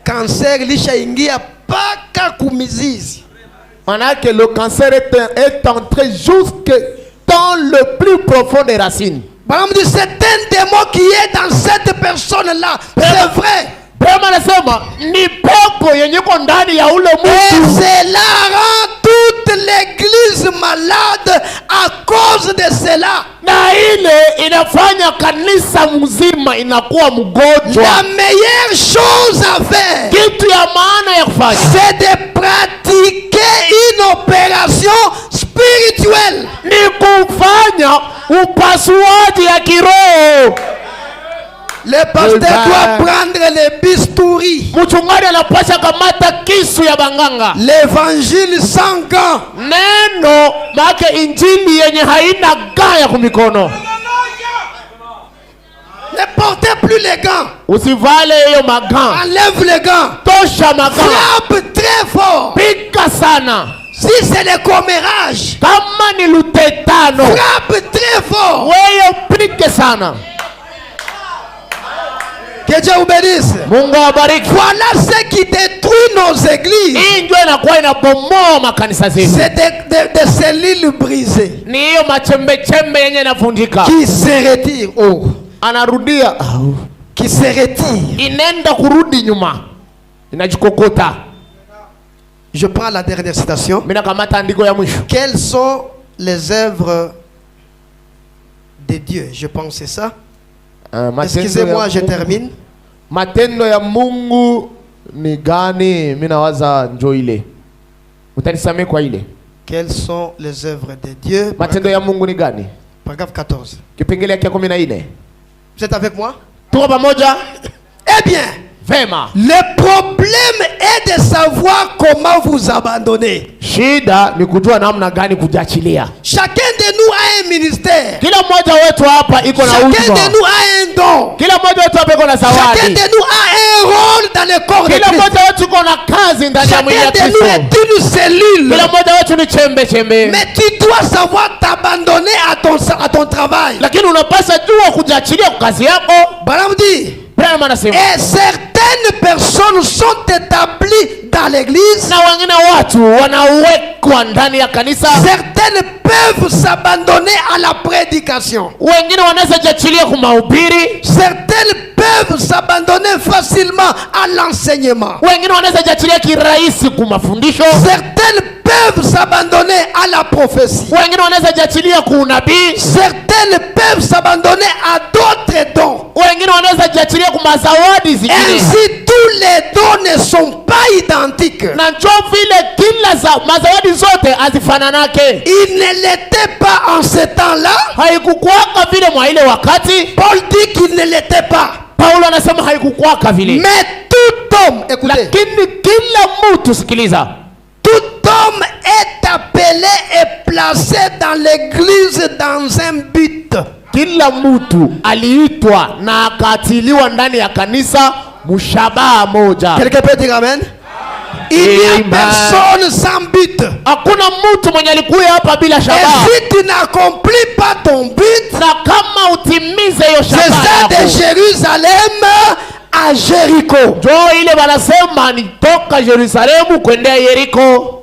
Cancer lisha ingia paka kumizizi. Manake le cancer est entré jusque dans le plus profond des racines. C'est un démon qui est dans cette personne-là. C'est vrai. Et cela rend toute l'église malade à cause de cela. La meilleure chose à faire, c'est de pratiquer une opération spirituelle. Le pasteur doit prendre les bistouris. L'évangile sans gants. Ne portez plus les gants. Enlève les gants. Frappe très fort. Si c'est le commérage, frappe très fort. Que Dieu vous bénisse. Voilà ce qui détruit nos églises. C'est des cellules brisées qui se retirent. Qui se retirent. Je prends la dernière citation. Quelles sont les œuvres de Dieu? Je pense c'est ça. Excusez-moi, je termine. Matendo ya Mungu ni gani? Minawaza njo ile. Utanisame kwa ile. Quelles sont les œuvres de Dieu? Matendo ya Mungu ni gani? Paragraphe 14. Kipengele ya 14. Vous êtes avec moi? Tuko pamoja? Eh bien, le problème est de savoir comment vous abandonner. Shida ni kujua namna gani kujiachilia. Chacun de nous a a un ministère. Kila mmoja wetu hapa iko na huduma. Chacun de nous a un don. Kila mmoja wetu hapa iko na zawadi. Chacun de nous a un rôle dans le corps de Christ. Kila mmoja wetu iko na kazi ndani ya mwili wa Kristo. Chacun de nous est une cellule. Kila mmoja wetu ni chembe chembe. Mais tu dois savoir t'abandonner à ton travail. Lakini unapaswa jua kujiachilia kwa kazi yako. Bwana dit. Et certaines personnes sont établies dans l'église. Certaines peuvent s'abandonner à la prédication. Certaines peuvent s'abandonner facilement à l'enseignement. Certaines peuvent s'abandonner à la prophétie. Certaines peuvent s'abandonner à d'autres dons. Ainsi, tous les dons ne sont pas identiques. Il ne l'était pas en ce temps-là. Paul dit qu'il ne l'était pas. Mais tout homme, écoutez, tout homme est appelé et placé dans l'église dans un but. Kila mtu aliitwa na akatiliwa ndani ya kanisa mshabaha moja. Quelqu'un peut dire amen? Il n'y a personne sans but. Hakuna mtu mwenye alikuwa hapa bila shabaha. Et si tu n'accomplis pas ton but, na kama utimize hiyo shabaha yako, c'est ça de Jérusalem à Jéricho. Jo ile wanasema ni toka Yerusalemu kwenda Yeriko.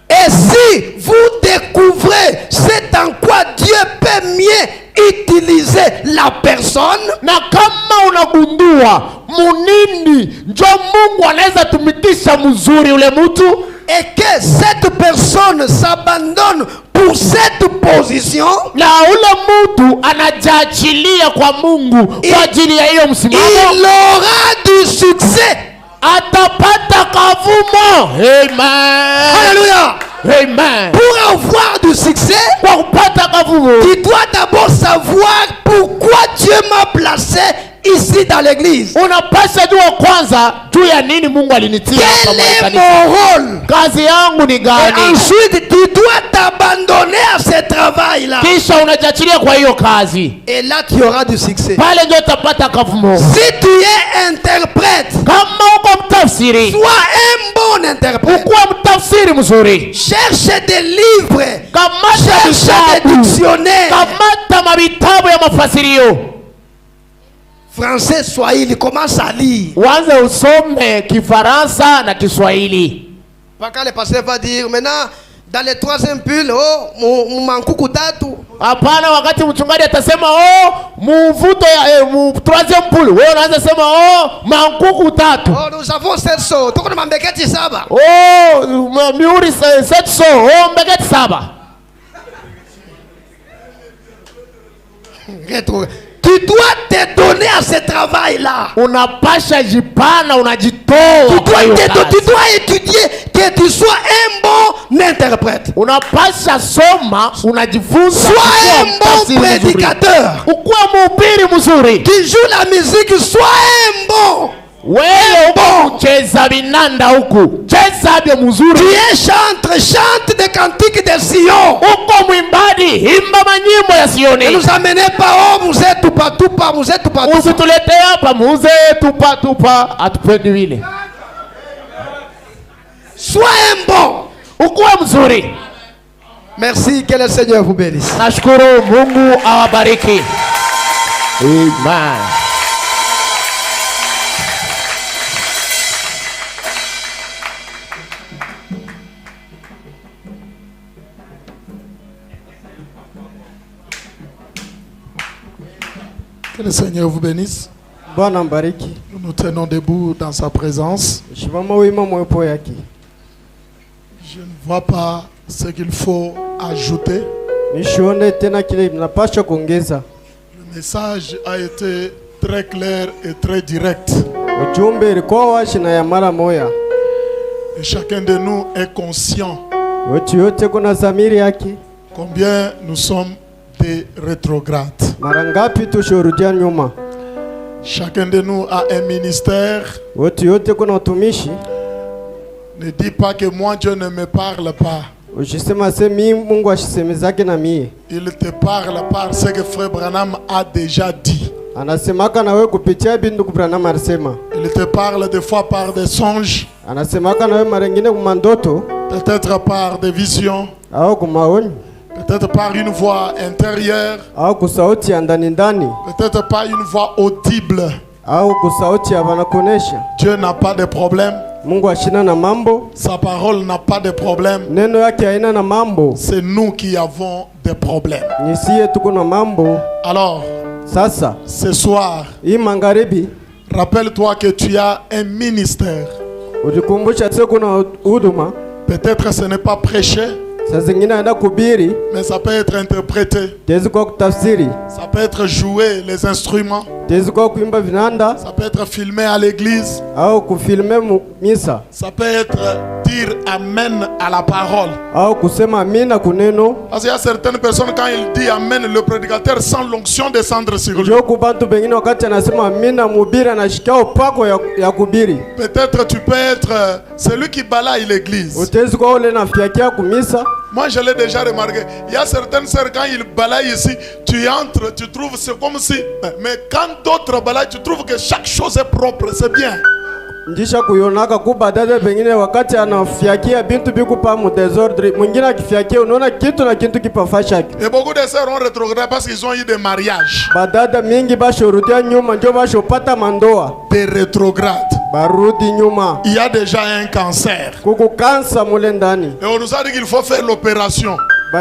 Et si vous découvrez c'est en quoi Dieu peut mieux utiliser la personne, na kama unagundua munini njo Mungu anaweza tumikisha mzuri ule mtu, et que cette personne s'abandonne pour cette position, na ule mtu anajiachilia kwa Mungu kwa ajili ya hiyo msimamo, il aura du succès. Atapata kavumo. Amen. Alléluia. Amen. Pour avoir du succès, tu dois d'abord savoir pourquoi Dieu m'a placé ici dans l'église. Quel est mon rôle? Et ensuite, tu dois t'abandonner à ce travail-là. Et là, tu auras du succès. Si tu es interprète, sois un bon interprète. Cherche des livres, cherche des dictionnaires. Français, Swahili, commence à lire. Wanze usome Kifaransa na Kiswahili. Quand le pasteur va dire maintenant dans le troisième pull, oh, mankuku tatu. Hapana, wakati mchungaji atasema mvuto ya troisième pull, wewe unaanza sema mankuku tatu. Nous avons 7 sauts. Tuko na mbeketi 7. Miuri 7 sauts, mbeketi 7. Tu dois te donner à ce travail-là. Unapasha jipana, unajitoa. Tu dois étudier que tu sois un bon interprète. Unapasha soma, unajifunza. Sois un bon prédicateur. Ukuwa mhubiri mzuri. Tu joues la musique, sois un bon. Wewe uko cheza binanda huku. Cheza bia mzuri. Tu es chante des cantiques de Sion. Uko mwimbaji, imba manyimbo ya Sioni. Ne nous amenez pas mzee tupa tupa. Usitulete hapa mzee tupa atupendi vile. Sois un bon. Ukuwe mzuri. Merci, que le Seigneur vous bénisse. Nashukuru, Mungu awabariki. Amen. Que le Seigneur vous bénisse. Nous nous tenons debout dans sa présence. Je ne vois pas ce qu'il faut ajouter. Le message a été très clair et très direct. Et chacun de nous est conscient combien nous sommes des rétrogrades. Chacun de nous a un ministère. Ne dis pas que moi Dieu ne me parle pas. Il te parle par ce que Frère Branham a déjà dit. Il te parle des fois par des songes, peut-être par des visions, peut-être par une voix intérieure, peut-être par une voix audible. Dieu n'a pas de problème. Sa parole n'a pas de problème. C'est nous qui avons des problèmes. Alors, ce soir, rappelle-toi que tu as un ministère. Peut-être ce n'est pas prêché, mais ça peut être interprété. Ça peut être joué, les instruments. Ça peut être filmé à l'église. Ça peut être dire amen à la parole. Parce qu'il y a certaines personnes, quand ils disent amen, le prédicateur sent l'onction descendre sur lui. Peut-être tu peux être celui qui balaye l'église. Moi je l'ai déjà remarqué. Il y a certaines sœurs, quand ils balayent ici, tu entres, tu trouves c'est comme si. Mais quand d'autres balayent, tu trouves que chaque chose est propre, c'est bien. Njisha kuyonaka kubadada pengine wakati anafiakia bintu bikupa mu desordre, mwingine akifiakia unaona kitu na kitu kipafashaki. Et beaucoup de sœurs ont rétrogradé parce qu'ils ont eu des mariages. Badada mingi bashorudia nyuma ndio bashopata mandoa. Des rétrogrades. Barudi nyuma. Il y a déjà un cancer. Kuko kansa mule ndani. Et on nous a dit qu'il faut faire l'opération. On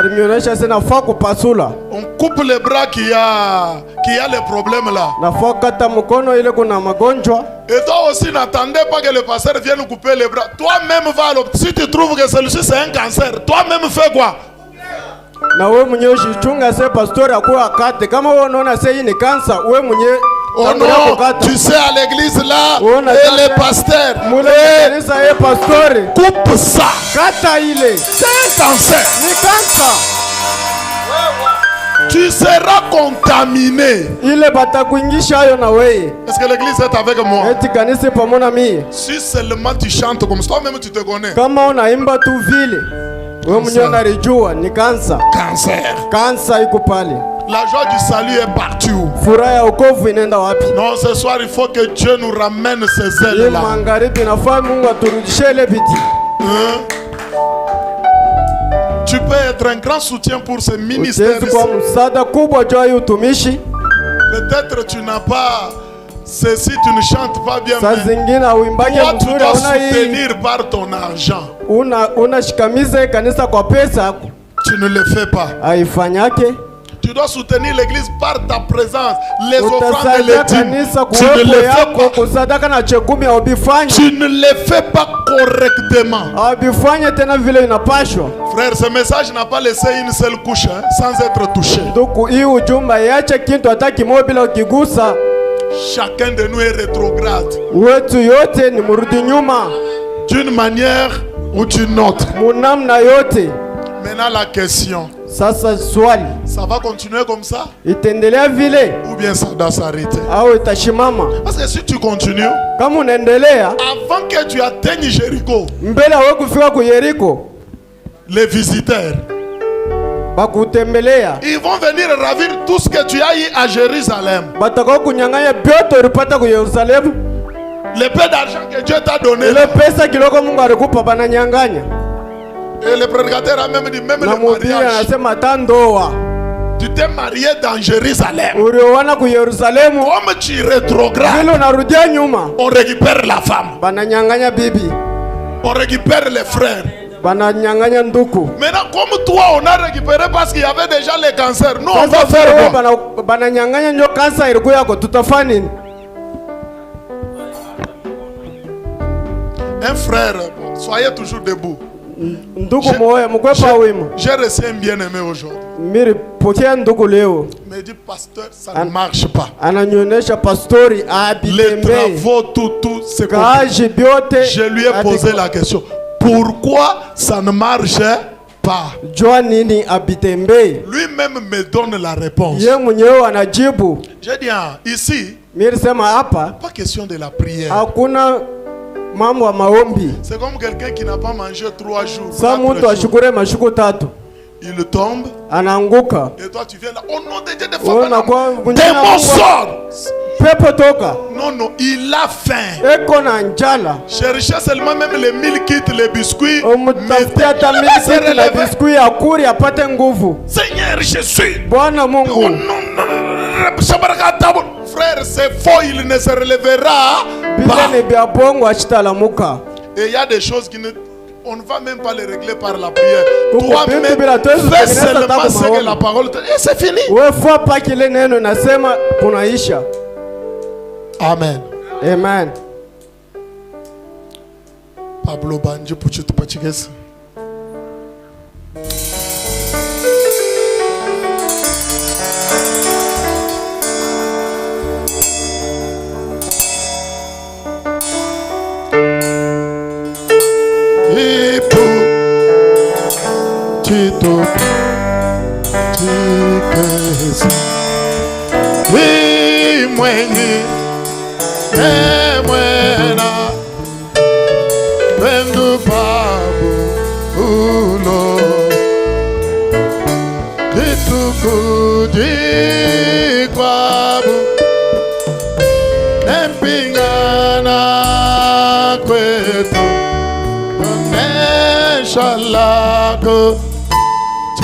coupe les bras qui a les problèmes là. Et toi aussi n'attendez pas que le pasteur vienne couper les bras. Toi-même va à l'hôpital. Si tu trouves que celui-ci c'est un cancer, toi-même fais quoi? Oh non, tu sais à l'église là, et les pasteurs, coupe ça. C'est un cancer. Tu seras contaminé. Est-ce que l'église est avec moi? Si seulement tu chantes comme ça, toi-même tu te connais. Cancer. La joie du salut est partout. Non, ce soir il faut que Dieu nous ramène ces ailes-là. Tu peux être un grand soutien pour ce ministère. Peut-être tu n'as pas ceci, tu ne chantes pas bien. Toi, tu dois soutenir par ton argent. Tu ne le fais pas. Tu dois soutenir l'église par ta présence. Les offrandes et les dîmes. Tu ne les fais pas correctement. Frère, ce message n'a pas laissé une seule couche sans être touché. Chacun de nous est rétrograde. D'une manière ou d'une autre. Maintenant la question. Ça va continuer comme ça? Ou bien ça doit s'arrêter? Parce que si tu continues, avant que tu atteignes Jéricho, les visiteurs, ils vont venir ravir tout ce que tu as eu à Jérusalem. Le peu d'argent que Dieu t'a donné. Et le prédicateur a même dit, même le mariage. Tu t'es marié dans Jérusalem. Comme tu rétrogrades, on récupère la femme. On récupère les frères. Maintenant, comme toi, on a récupéré parce qu'il y avait déjà les cancers. Nous, on va faire quoi? Un frère, soyez toujours debout. J'ai reçu un bien-aimé aujourd'hui. Il me dit, pasteur, ça ne marche pas. Les travaux, tout, c'est compliqué. Je lui ai posé la question. Pourquoi ça ne marche pas? Lui-même me donne la réponse. J'ai dit, ici, pas question de la prière. mambo ya maombi. C'est comme quelqu'un qui n'a pas mangé 3 jours. Sa mtu ashukure mashuku 3. Il tombe. Anaanguka. Et toi tu viens là. Au nom de Dieu de Fabana. Démon sort. Pepo toka. Non, il a faim. Eko na njala. Cherchez seulement même les 1000 kits, les biscuits. Omutafutia hata 1000 kits na biskuit akuri apate nguvu. Seigneur Jésus. Bwana Mungu. Frère, c'est faux, il ne se relèvera pas. Et il y a des choses qui ne... On ne va même pas les régler par la prière. Toi-même, fais seulement ce que la parole te dit. Et c'est fini. Amen. Amen. Pablo Banjo Puchutu Pachigues. Tito Chikesi Mwenye Mwena Wendu Babu Ulo Kituku Jikwabu Nempingana Kwetu Neshalago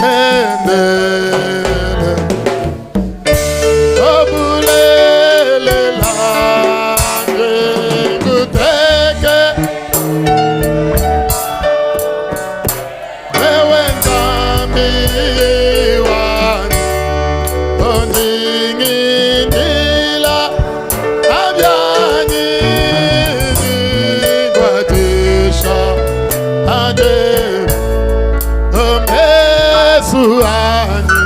Tendele Obulele lange kuteke Ewe nzambi wani Ondingi ndila Abyanyi Ngwatisha Adebe Suani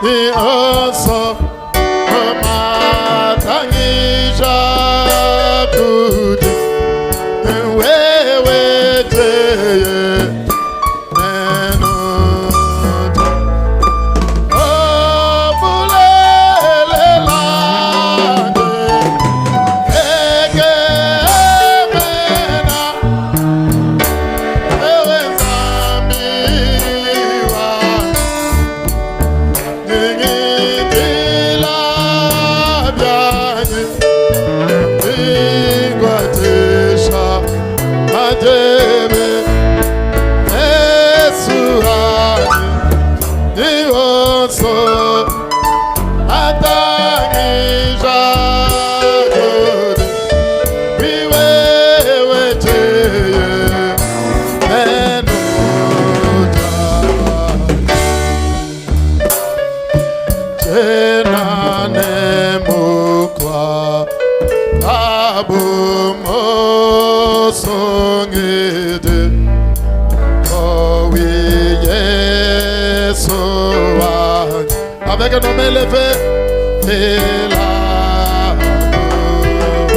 ni oso Matangisha Kudi Wewe teye Menuta Obulele lande Ege mena Wewe nzambi Avec nos mains levées et là